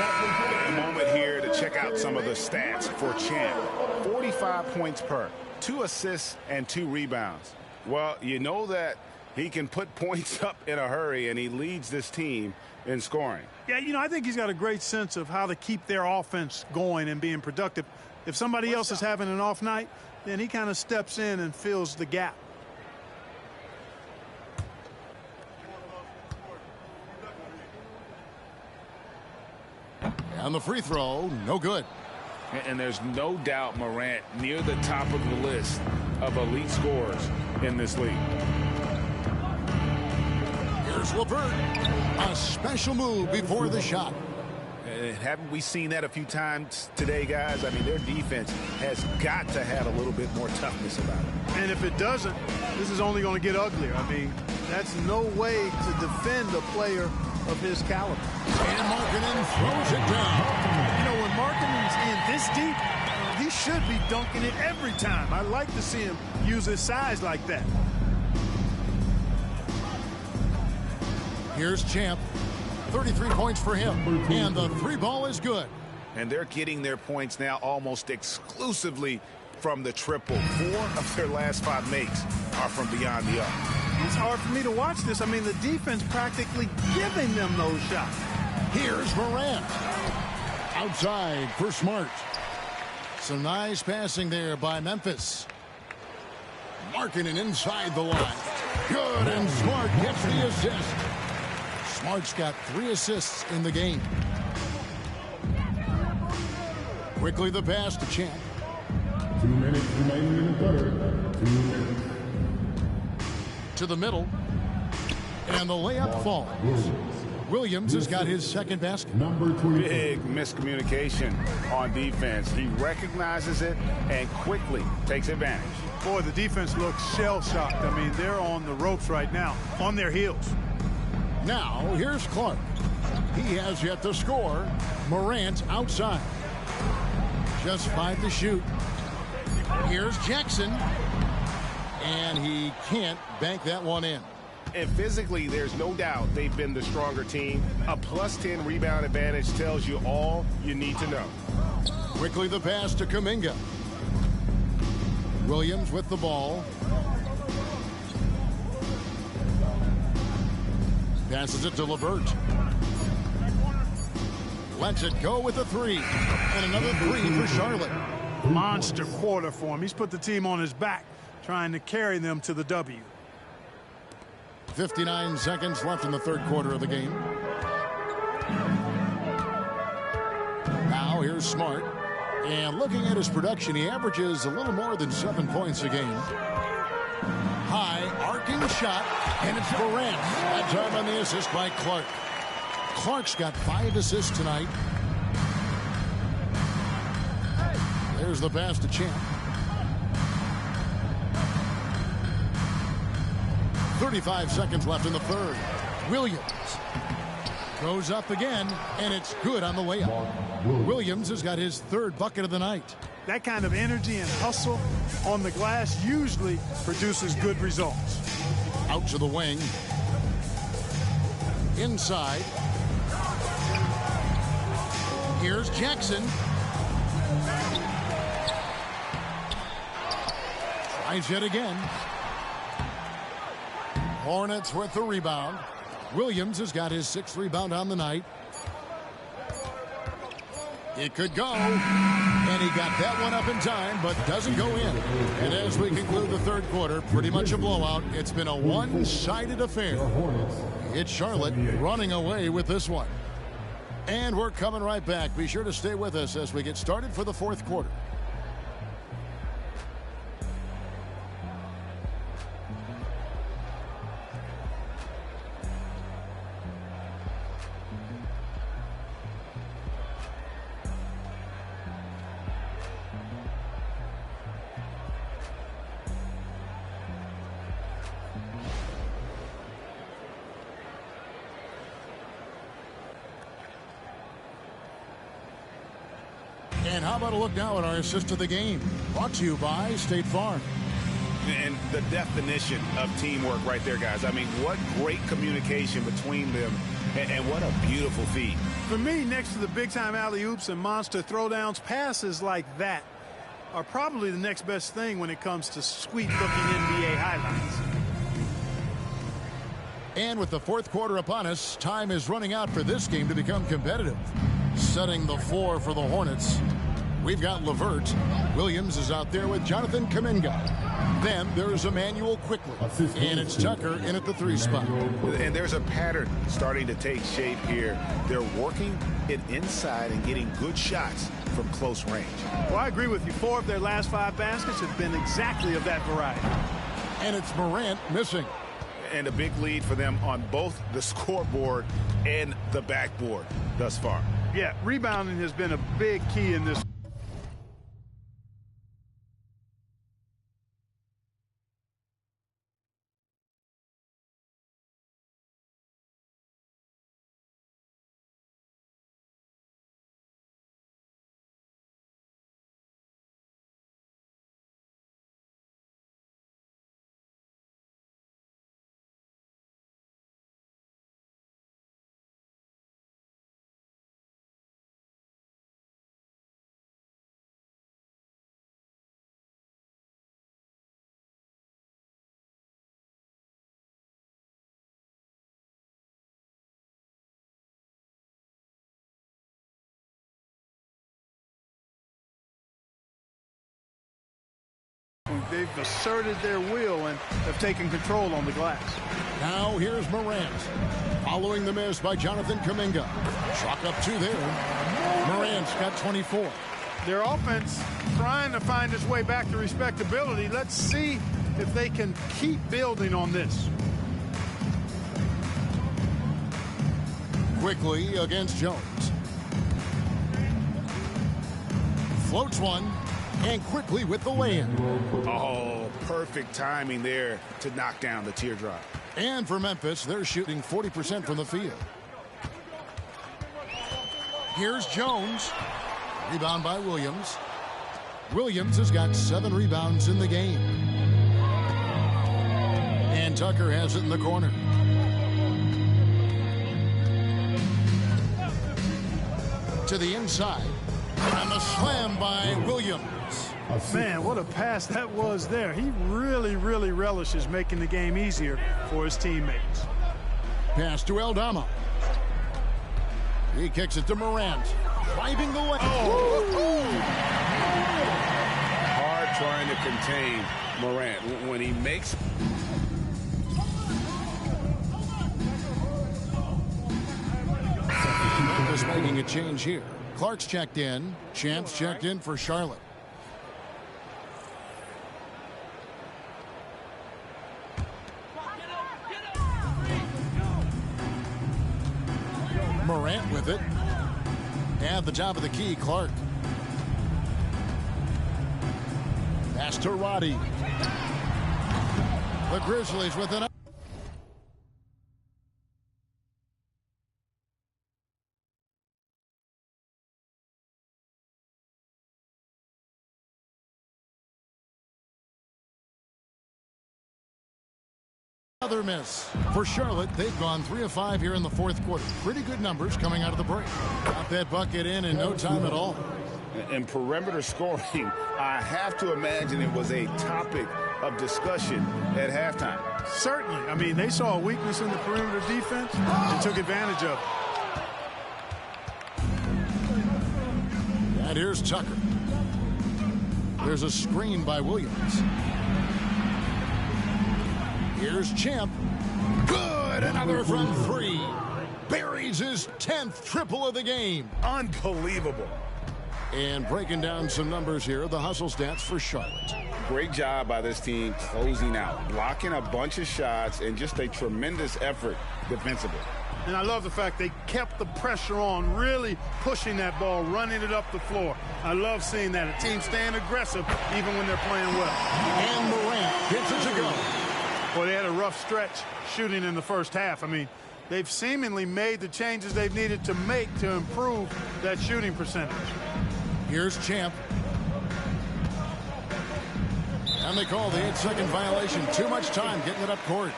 A moment here to check out some of the stats for Champ. 45 points per, 2 assists and 2 rebounds. Well, you know that he can put points up in a hurry, and he leads this team in scoring. Yeah, you know, I think he's got a great sense of how to keep their offense going and being productive. If somebody else is having an off night, then he kind of steps in and fills the gap. And the free throw, no good. And there's no doubt Morant near the top of the list of elite scorers in this league. Here's LeVert. A special move before the shot. Haven't we seen that a few times today, guys? I mean, their defense has got to have a little bit more toughness about it. And if it doesn't, this is only going to get uglier. I mean, that's no way to defend a player of his caliber. And Markkanen throws it down. You know, when Markkanen's in this deep, he should be dunking it every time. I like to see him use his size like that. Here's Champ. 33 points for him. And the three ball is good. And they're getting their points now almost exclusively from the triple. 4 of their last 5 makes are from beyond the arc. It's hard for me to watch this. I mean, the defense practically giving them those shots. Here's Morant. Outside for Smart. Some nice passing there by Memphis. Markkanen inside the line. Good, and Smart gets the assist. Smart's got 3 assists in the game. Quickly the pass to Champ. 2 minutes remaining in the third. 2 minutes. To the middle. And the layup falls. Williams has got his second basket. Number 20. Big miscommunication on defense. He recognizes it and quickly takes advantage. Boy, the defense looks shell-shocked. I mean, they're on the ropes right now, on their heels. Now, here's Clark. He has yet to score. Morant outside. Just 5 to shoot. Here's Jackson. And he can't bank that one in. And physically, there's no doubt they've been the stronger team. A +10 rebound advantage tells you all you need to know. Quickly the pass to Kuminga. Williams with the ball. Passes it to LeVert. Lets it go with a 3. And another 3 for Charlotte. Monster quarter for him. He's put the team on his back, trying to carry them to the W. 59 seconds left in the third quarter of the game. Now here's Smart. And looking at his production, he averages a little more than 7 points a game. High arcing shot, and it's Morant. That time on the assist by Clark. Clark's got 5 assists tonight. There's the pass to Champ. 35 seconds left in the third. Williams goes up again, and it's good on the layup. Williams has got his 3rd bucket of the night. That kind of energy and hustle on the glass usually produces good results. Out to the wing. Inside. Here's Jackson. Tries yet again. Hornets with the rebound. Williams has got his 6th rebound on the night. It could go. And he got that one up in time, but doesn't go in. And as we conclude the third quarter, pretty much a blowout. It's been a one-sided affair. It's Charlotte running away with this one. And we're coming right back. Be sure to stay with us as we get started for the fourth quarter. And how about a look now at our assist of the game? Brought to you by State Farm. And the definition of teamwork right there, guys. I mean, what great communication between them, and what a beautiful feat. For me, next to the big-time alley-oops and monster throwdowns, passes like that are probably the next best thing when it comes to sweet-looking NBA highlights. And with the fourth quarter upon us, time is running out for this game to become competitive. Setting the floor for the Hornets, we've got LeVert. Williams is out there with Jonathan Kuminga. Then there's Emmanuel quickly, and it's Tucker in at the 3 spot. And there's a pattern starting to take shape here. They're working it inside and getting good shots from close range. Well, I agree with you. 4 of their last 5 baskets have been exactly of that variety. And it's Morant missing. And a big lead for them on both the scoreboard and the backboard thus far. Yeah, rebounding has been a big key in this. They've asserted their will and have taken control on the glass. Now here's Morant. Following the miss by Jonathan Kuminga. Chalk up 2 there. Morant's got 24. Their offense trying to find its way back to respectability. Let's see if they can keep building on this. Quickly against Jones. Floats one. And quickly with the lay-in. Oh, perfect timing there to knock down the teardrop. And for Memphis, they're shooting 40% from the field. Here's Jones. Rebound by Williams. Williams has got 7 rebounds in the game. And Tucker has it in the corner. To the inside. And the slam by Williams. Man, what a pass that was there. He really relishes making the game easier for his teammates. Pass to Aldama. He kicks it to Morant. Driving the lane. Hard trying to contain Morant when he makes. Memphis making a change here. Clark's checked in. Champ's checked in for Charlotte. Morant with it. At the top of the key, Clark. Pass to Roddy. The Grizzlies with an another miss. For Charlotte, they've gone 3 of 5 here in the fourth quarter. Pretty good numbers coming out of the break. Got that bucket in no time at all. And perimeter scoring, I have to imagine it was a topic of discussion at halftime. Certainly. I mean, they saw a weakness in the perimeter defense and took advantage of it. And here's Tucker. There's a screen by Williams. Here's Champ. Good. Another from 3. Buries his 10th triple of the game. Unbelievable. And breaking down some numbers here, the hustle stats for Charlotte. Great job by this team closing out, blocking a bunch of shots, and just a tremendous effort defensively. And I love the fact they kept the pressure on, really pushing that ball, running it up the floor. I love seeing that. A team staying aggressive even when they're playing well. And Morant gets it to go. Well, they had a rough stretch shooting in the first half. I mean, they've seemingly made the changes they've needed to make to improve that shooting percentage. Here's Champ. And they call the 8-second violation. Too much time getting it up court.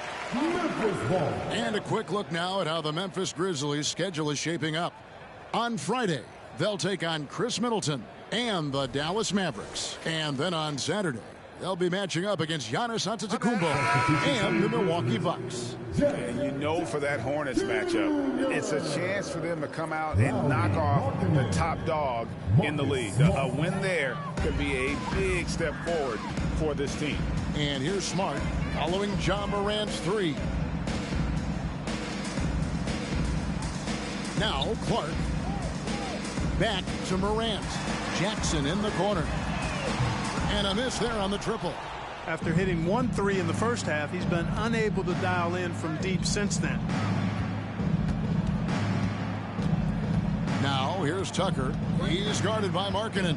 And a quick look now at how the Memphis Grizzlies' schedule is shaping up. On Friday, they'll take on Chris Middleton and the Dallas Mavericks. And then on Saturday, they'll be matching up against Giannis Antetokounmpo and the Milwaukee Bucks. And you know, for that Hornets matchup, it's a chance for them to come out and knock off the top dog in the league. A win there could be a big step forward for this team. And here's Smart following John Morant's 3. Now Clark. Back to Morant. Jackson in the corner. And a miss there on the triple. After hitting 1 3 in the first half, he's been unable to dial in from deep since then. Now here's Tucker. He's guarded by Markkanen.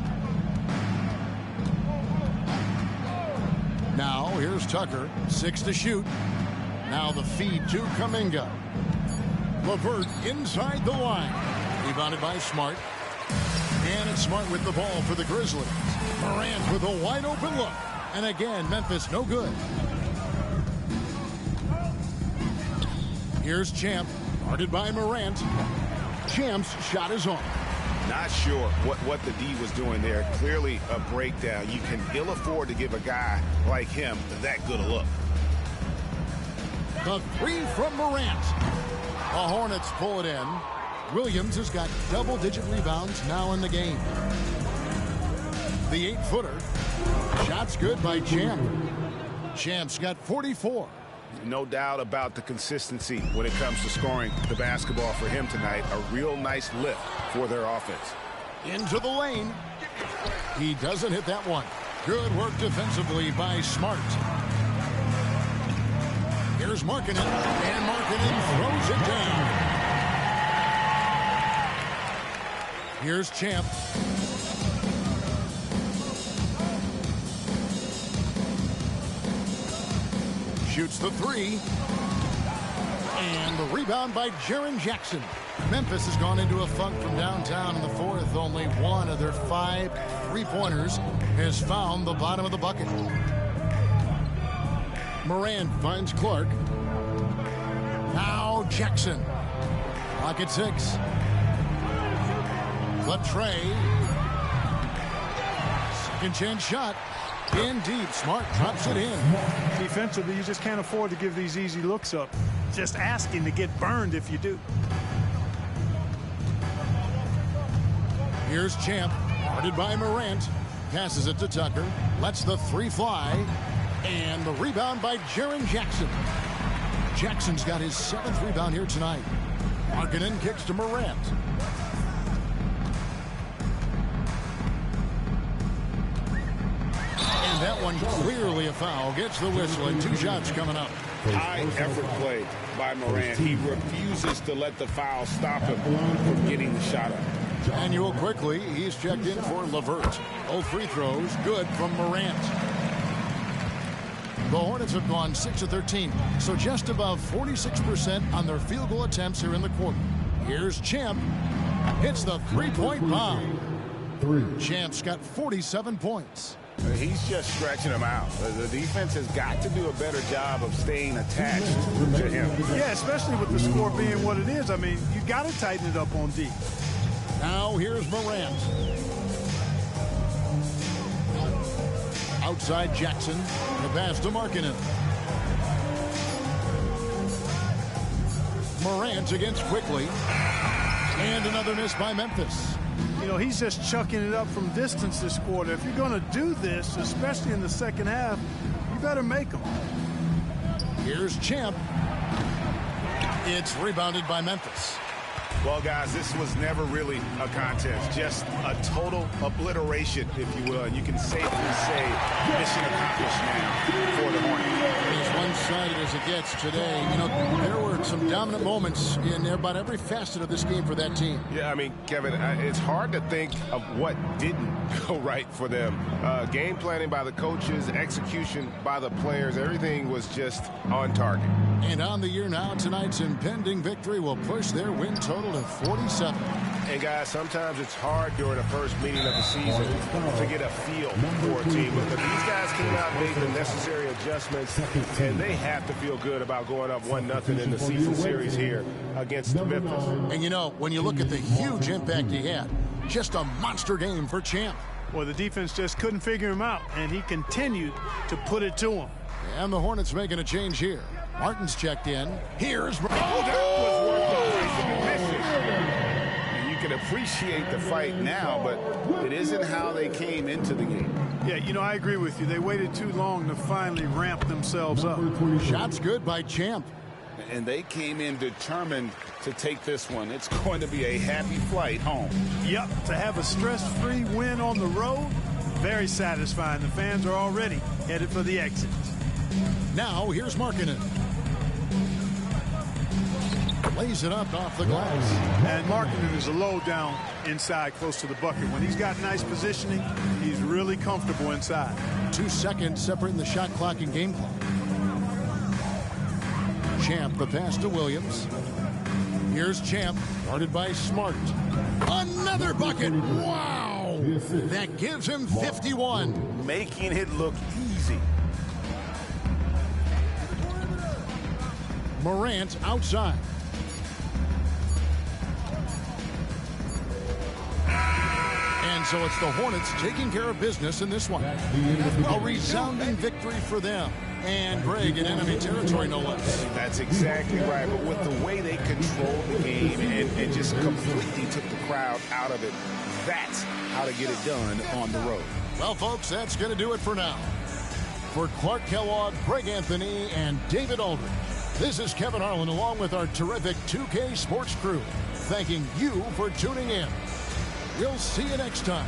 Now here's Tucker. 6 to shoot. Now the feed to Kuminga. LeVert inside the line. Rebounded by Smart. And it's Smart with the ball for the Grizzlies. Morant with a wide open look. And again, Memphis no good. Here's Champ. Guarded by Morant. Champ's shot is on. Not sure what the D was doing there. Clearly a breakdown. You can ill afford to give a guy like him that good a look. The three from Morant. The Hornets pull it in. Williams has got double-digit rebounds now in the game. The 8-footer. Shot's good by Champ. Champ's got 44. No doubt about the consistency when it comes to scoring the basketball for him tonight. A real nice lift for their offense. Into the lane. He doesn't hit that one. Good work defensively by Smart. Here's Markkanen, and Markkanen throws it down. Here's Champ. Shoots the three. And the rebound by Jaren Jackson. Memphis has gone into a funk from downtown in the fourth. Only one of their 5 3-pointers has found the bottom of the bucket. Morant finds Clark. Now Jackson. Clock at 6. Latrey. Second chance shot. In deep. Smart drops it in. Defensively, you just can't afford to give these easy looks up. Just asking to get burned if you do. Here's Champ. Guarded by Morant. Passes it to Tucker. Lets the three fly. And the rebound by Jaren Jackson. Jackson's got his 7th rebound here tonight. Markkanen kicks to Morant. And that one clearly a foul. Gets the whistle and 2 shots coming up. High effort play by Morant. He refuses to let the foul stop him from getting the shot up. And you'll quickly, he's checked in for LeVert. Both free throws good from Morant. The Hornets have gone 6 of 13, so just above 46% on their field goal attempts here in the quarter. Here's Champ. Hits the 3-point bomb. Champ's got 47 points. He's just stretching him out. The defense has got to do a better job of staying attached to him. Yeah, especially with the score being what it is. I mean, you got to tighten it up on D. Now here's Morant. Outside Jackson. The pass to Markkanen. Morant against Quickly. And another miss by Memphis. You know, he's just chucking it up from distance this quarter. If you're going to do this, especially in the second half, you better make them. Here's Champ. It's rebounded by Memphis. Well, guys, this was never really a contest, just a total obliteration, if you will. And you can safely say mission accomplished now for the Hornets. As one-sided as it gets today, you know, there were some dominant moments in about every facet of this game for that team. Yeah, I mean, Kevin, it's hard to think of what didn't go right for them. Game planning by the coaches, execution by the players, everything was just on target. And on the year now, tonight's impending victory will push their win total to 47. And guys, sometimes it's hard during the first meeting of the season to get a feel for a team. But these guys came out and made the necessary adjustments, and they have to feel good about going up 1-0 in the season series here against Memphis. And you know, when you look at the huge impact he had, just a monster game for Champ. Well, the defense just couldn't figure him out, and he continued to put it to him. And the Hornets making a change here. Martin's checked in. Here's... Oh, that was worth the and you can appreciate the fight now, but it isn't how they came into the game. Yeah, you know, I agree with you. They waited too long to finally ramp themselves up. Shots good by Champ. And they came in determined to take this one. It's going to be a happy flight home. Yep, to have a stress-free win on the road, Very satisfying. The fans are already headed for the exit. Now here's Markkanen. Lays it up off the glass. And Markkanen is a low down inside close to the bucket. When he's got nice positioning, he's really comfortable inside. 2 seconds separating the shot clock and game clock. Champ, the pass to Williams. Here's Champ, guarded by Smart. Another bucket. Wow. That gives him 51. Making it look easy. Morant outside. And so it's the Hornets taking care of business in this one. A resounding victory for them. And Greg in enemy territory, no less. That's exactly right. But with the way they controlled the game and just completely took the crowd out of it, that's how to get it done on the road. Well, folks, that's going to do it for now. For Clark Kellogg, Greg Anthony, and David Aldridge, this is Kevin Harlan along with our terrific 2K Sports crew, thanking you for tuning in. We'll see you next time.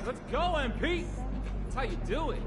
Let's go, MP. That's how you do it.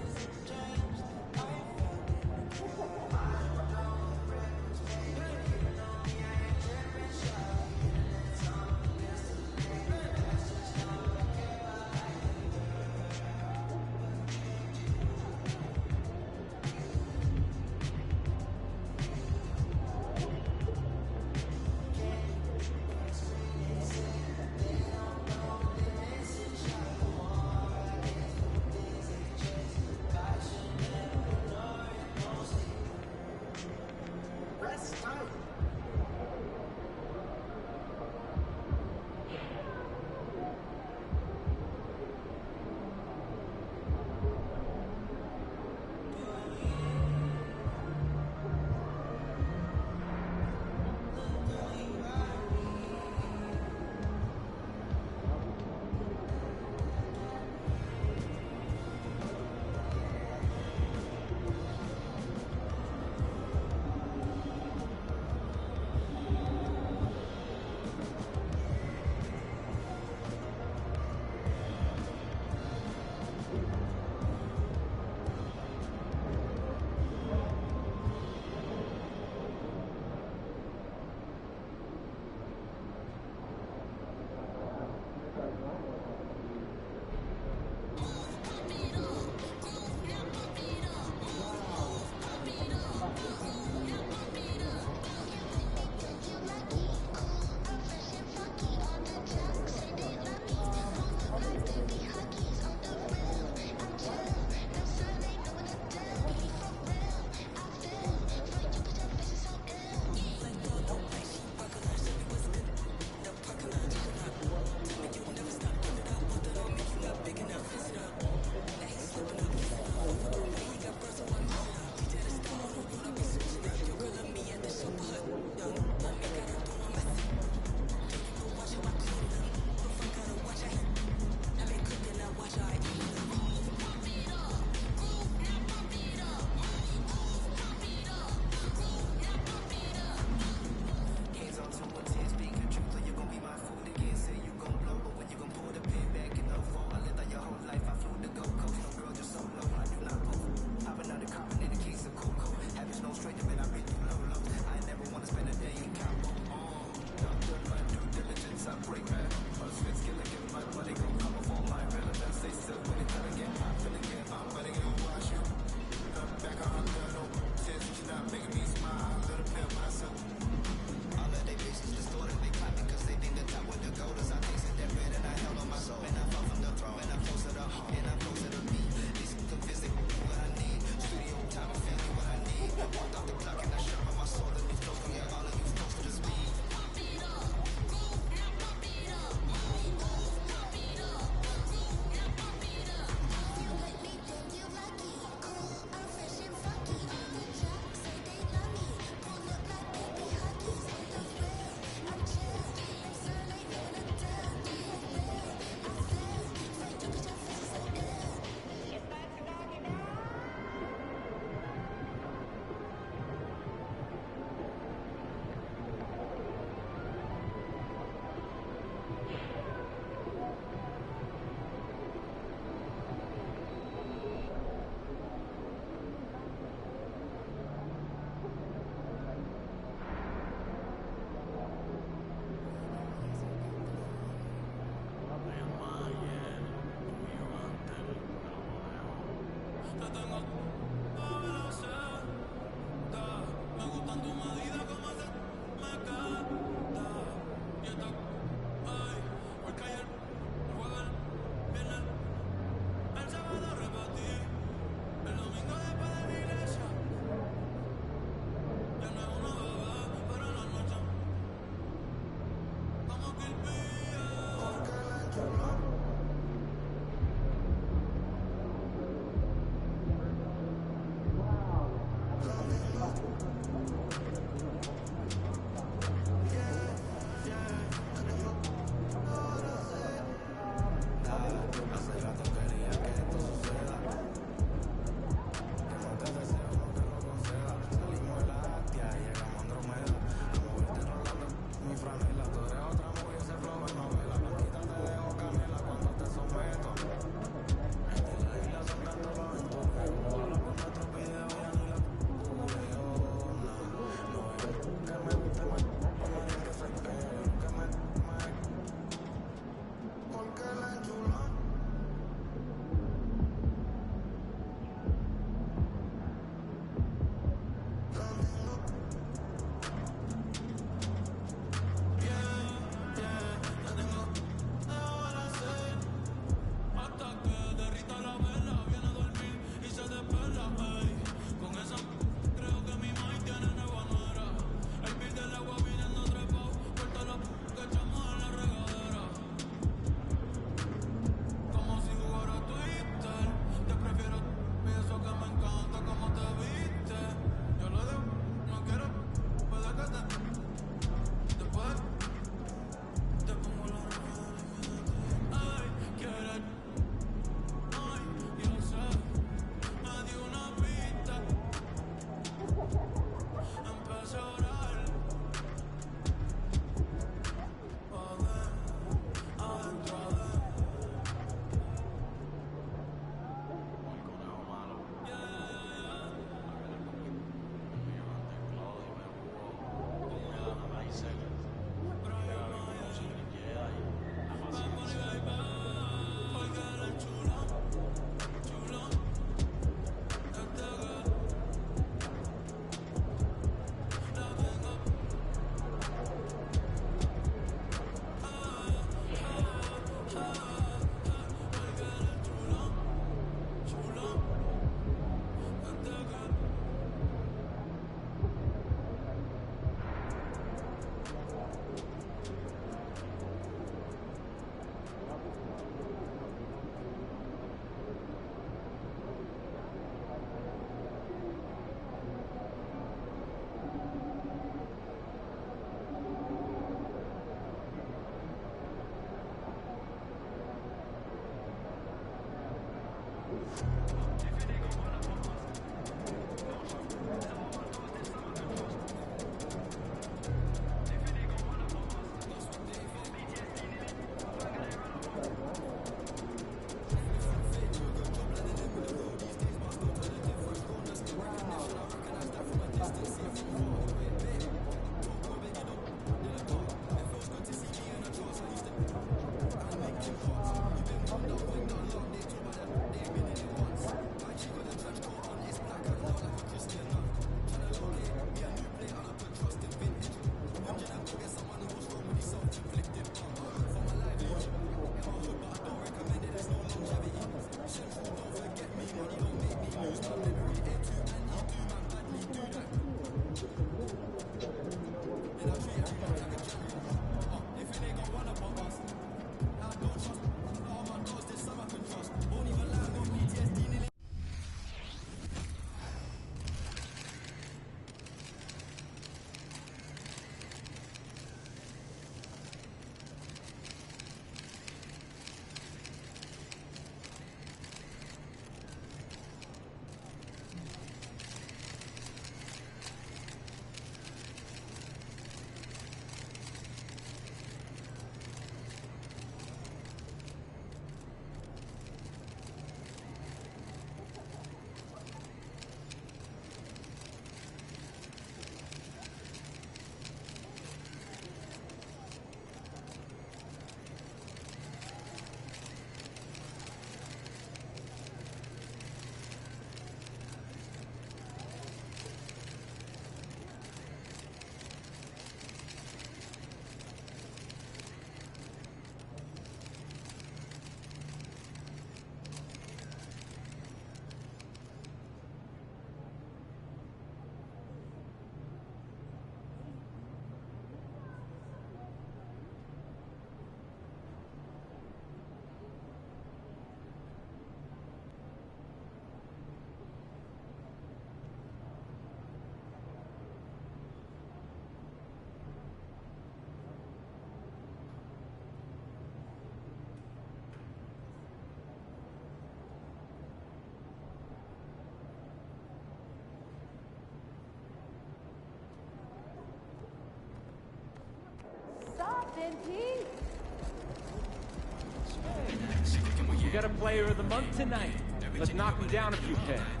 You got a player of the month tonight. Let's knock him down a few pegs.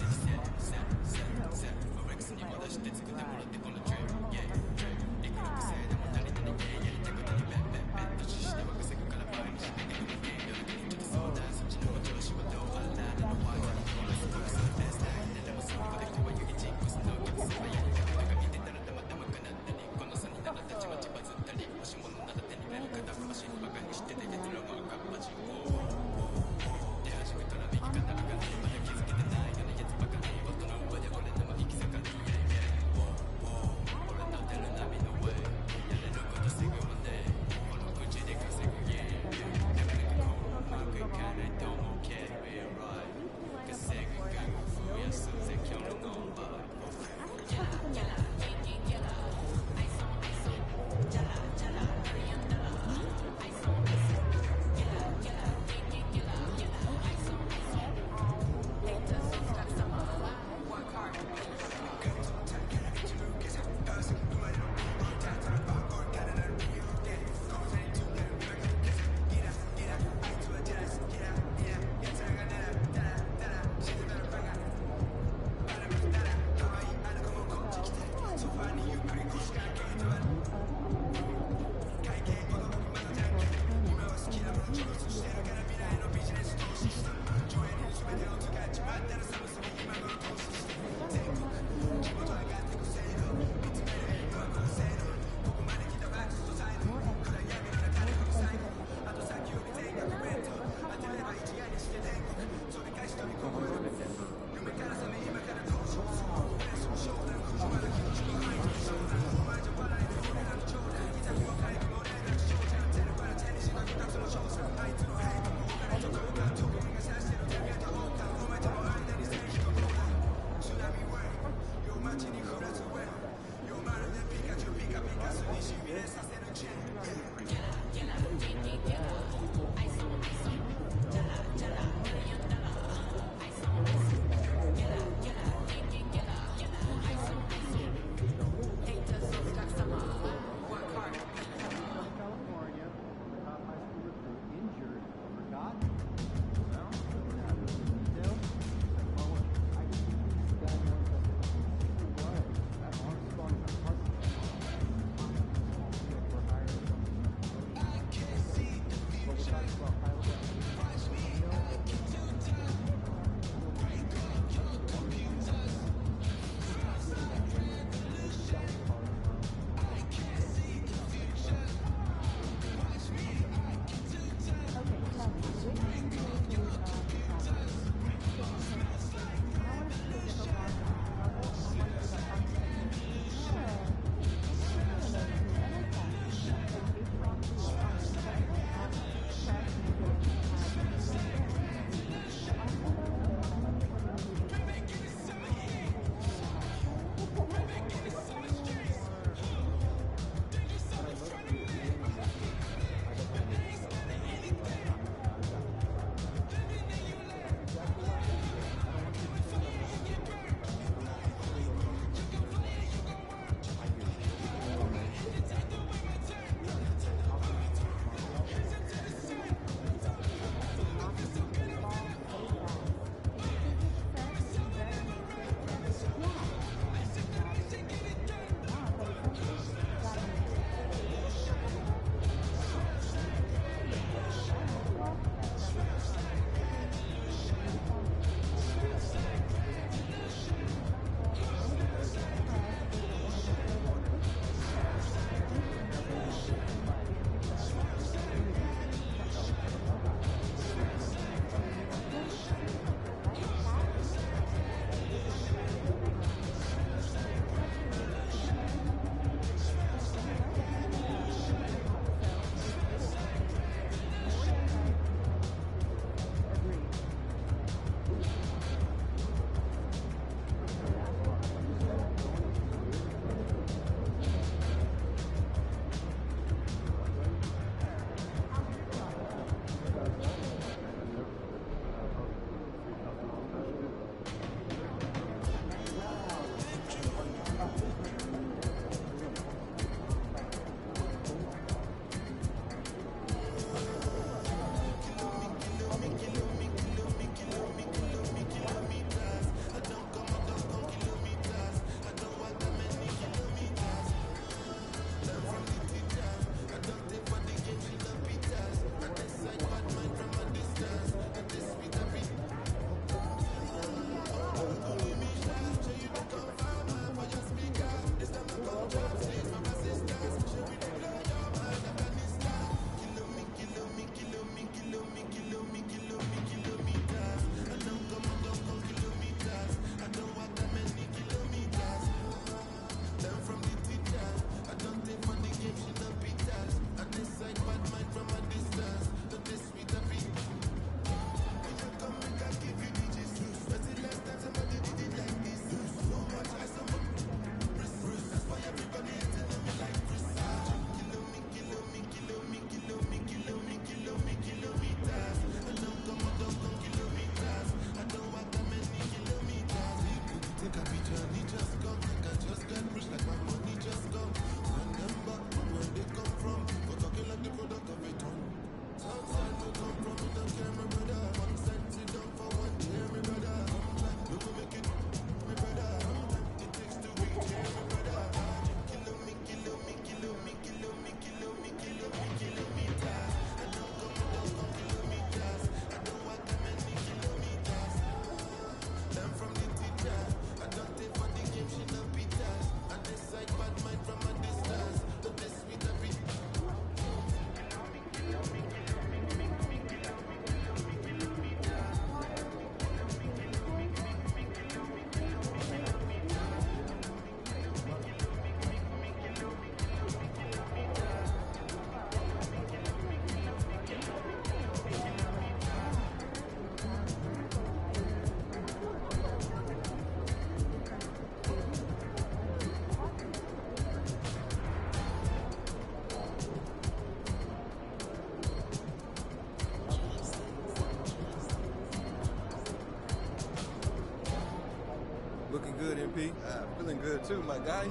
Looking good, MP. Feeling good too, my guy.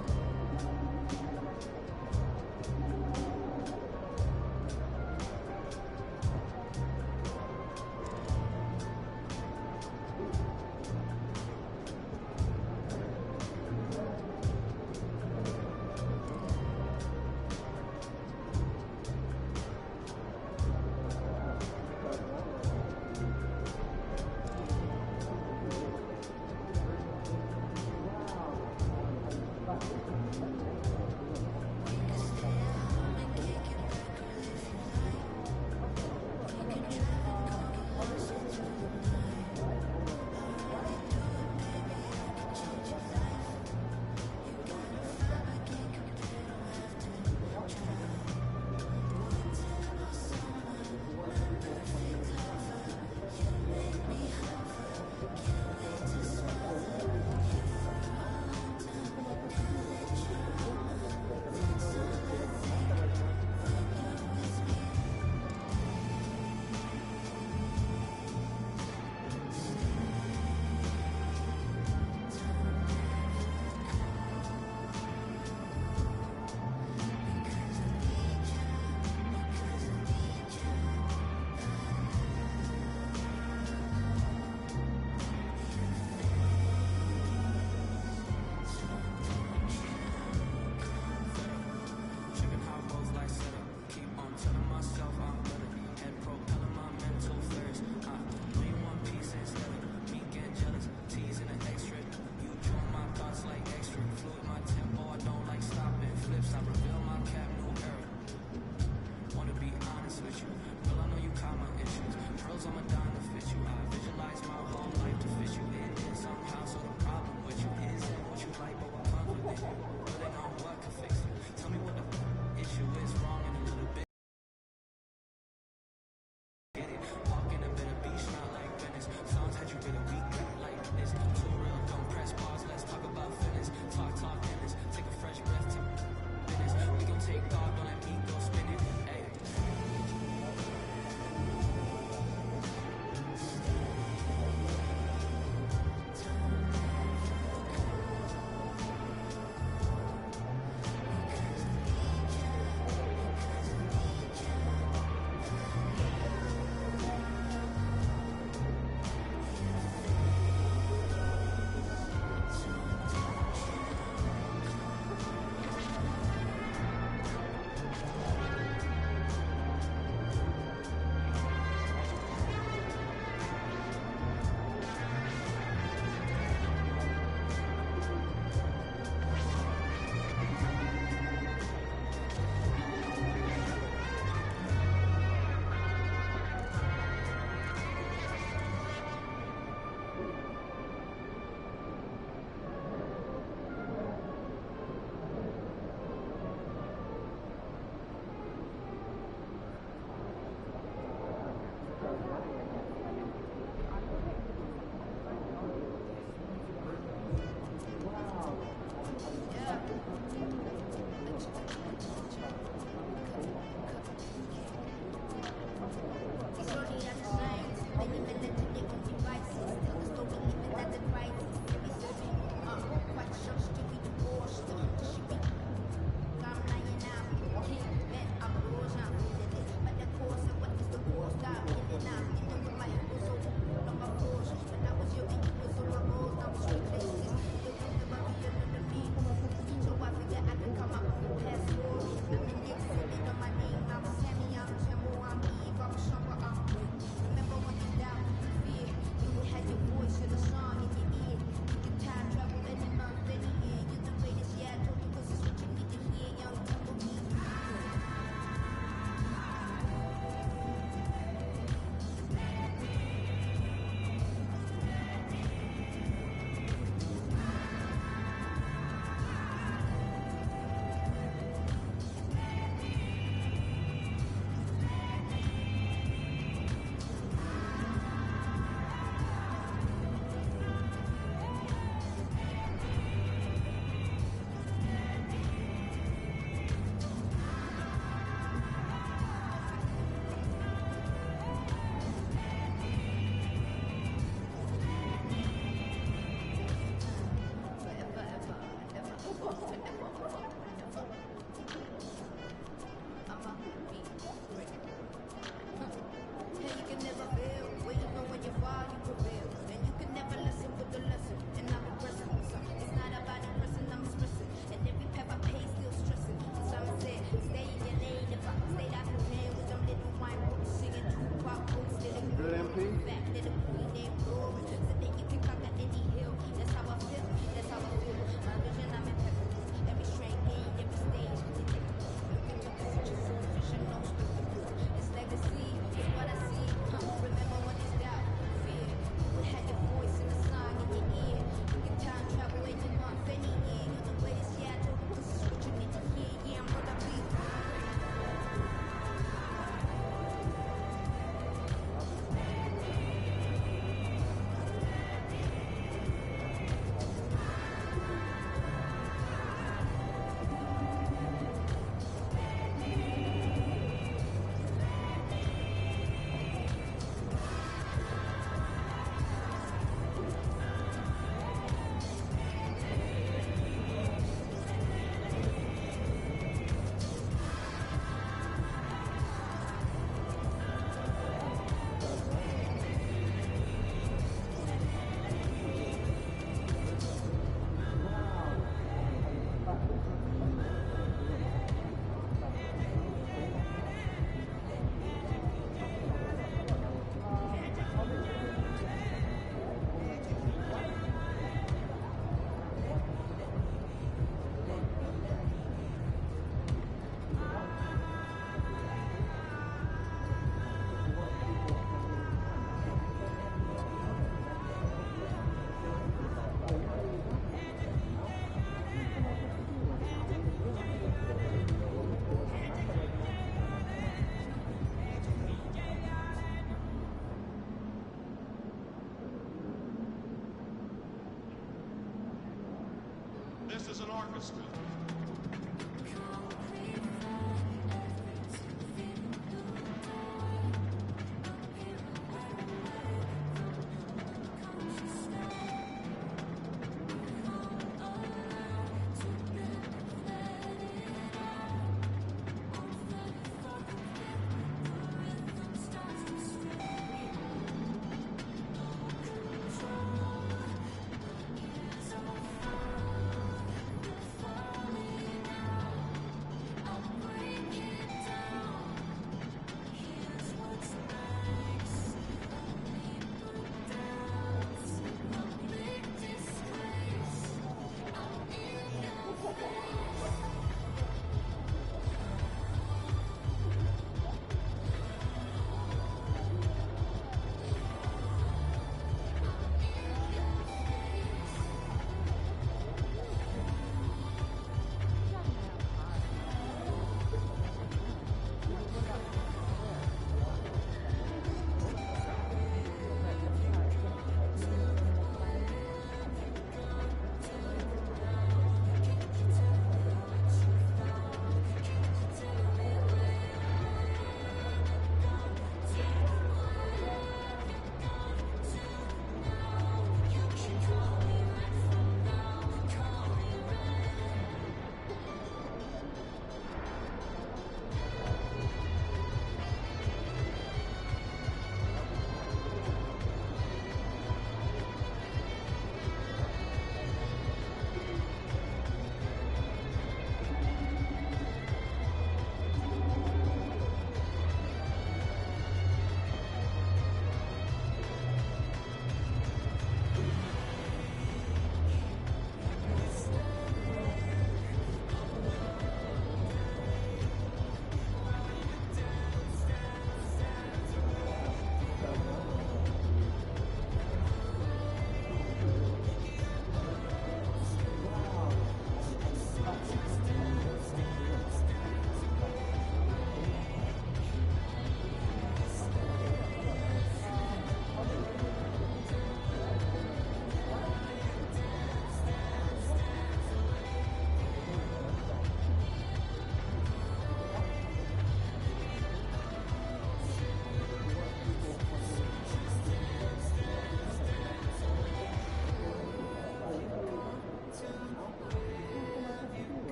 This is an orchestra.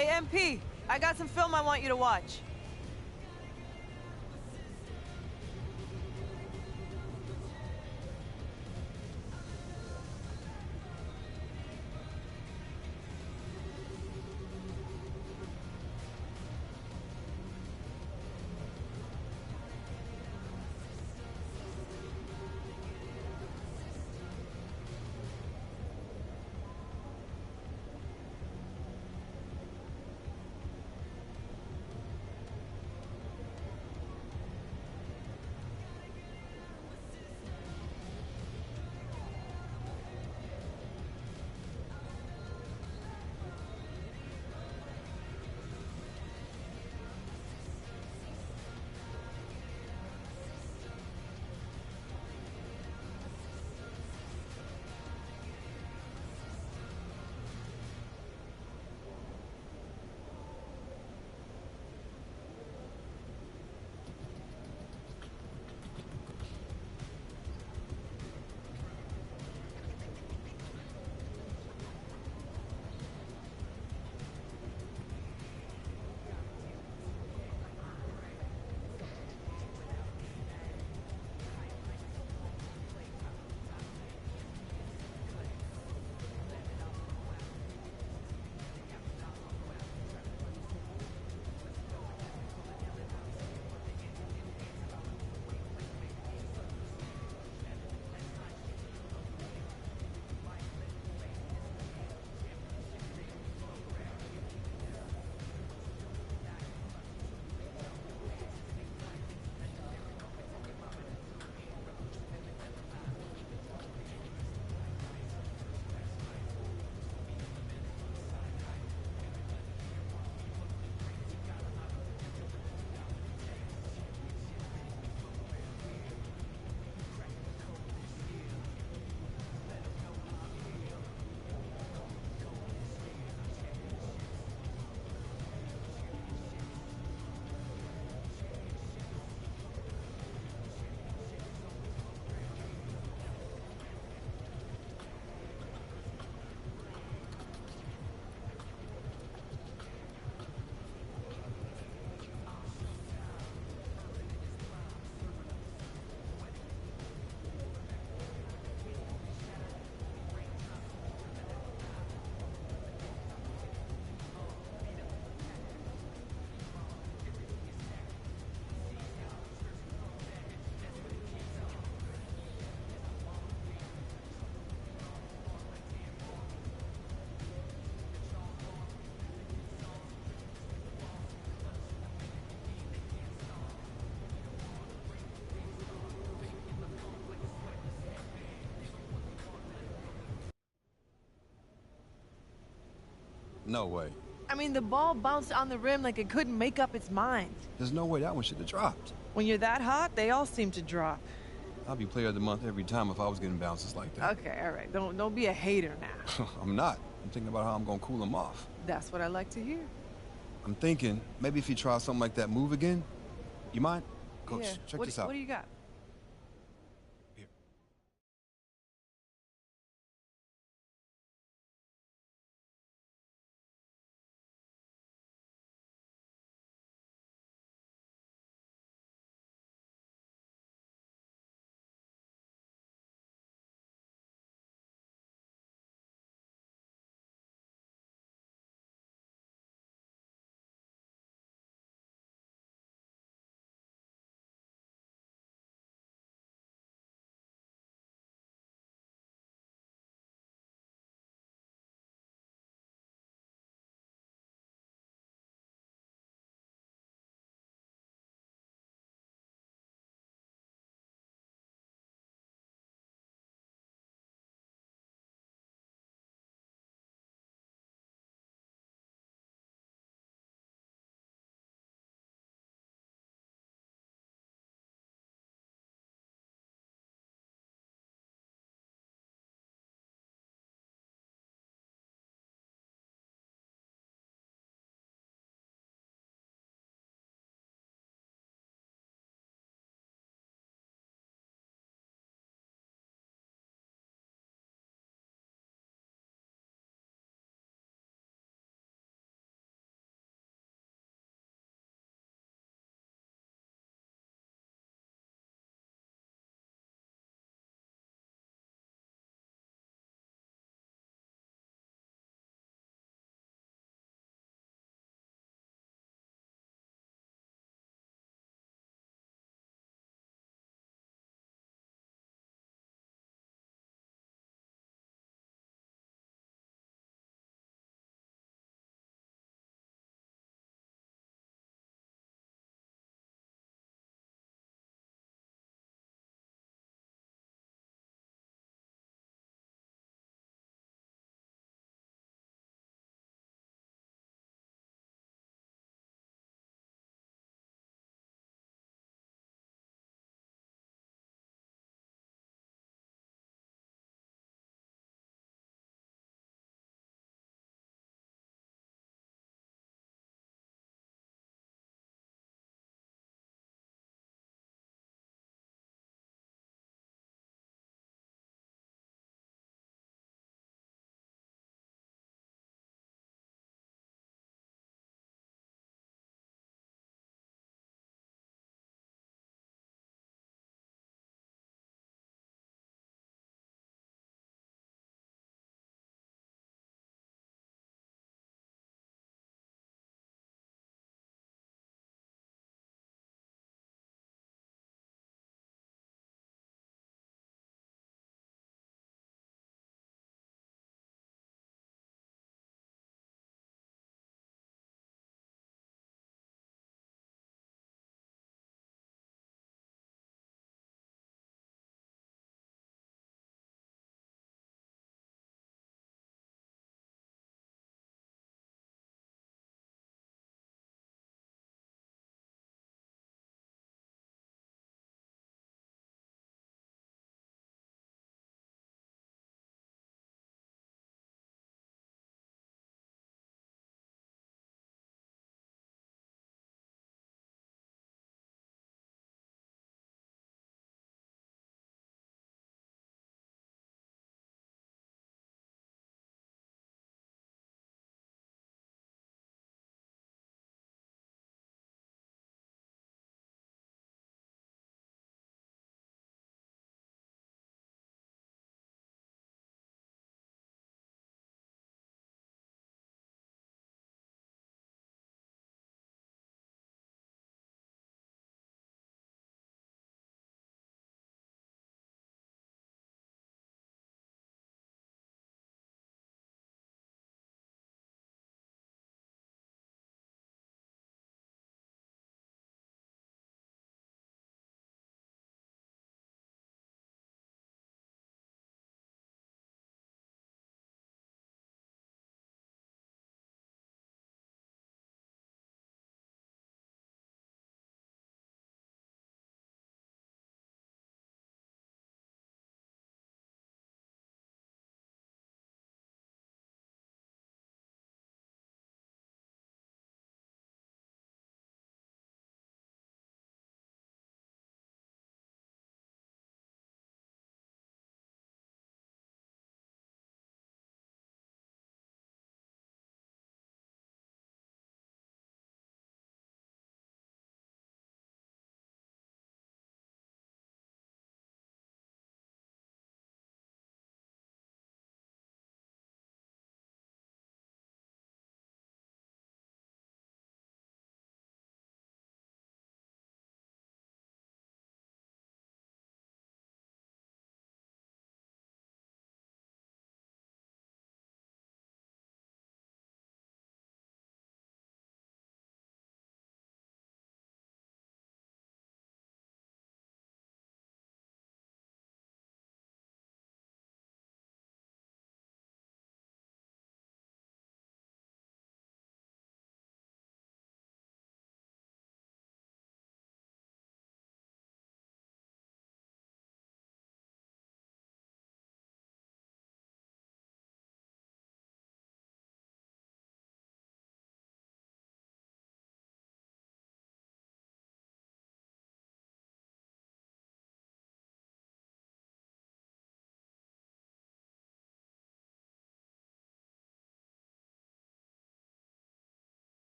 Hey, MP, I got some film I want you to watch. No way. I mean, the ball bounced on the rim like it couldn't make up its mind. There's no way that one should have dropped. When you're that hot, they all seem to drop. I'd be player of the month every time if I was getting bounces like that. Okay, all right. Don't be a hater now. I'm not. I'm thinking about how I'm gonna cool them off. That's what I like to hear. I'm thinking maybe if you try something like that move again. You mind? Coach, Yeah. check this out. What do you got?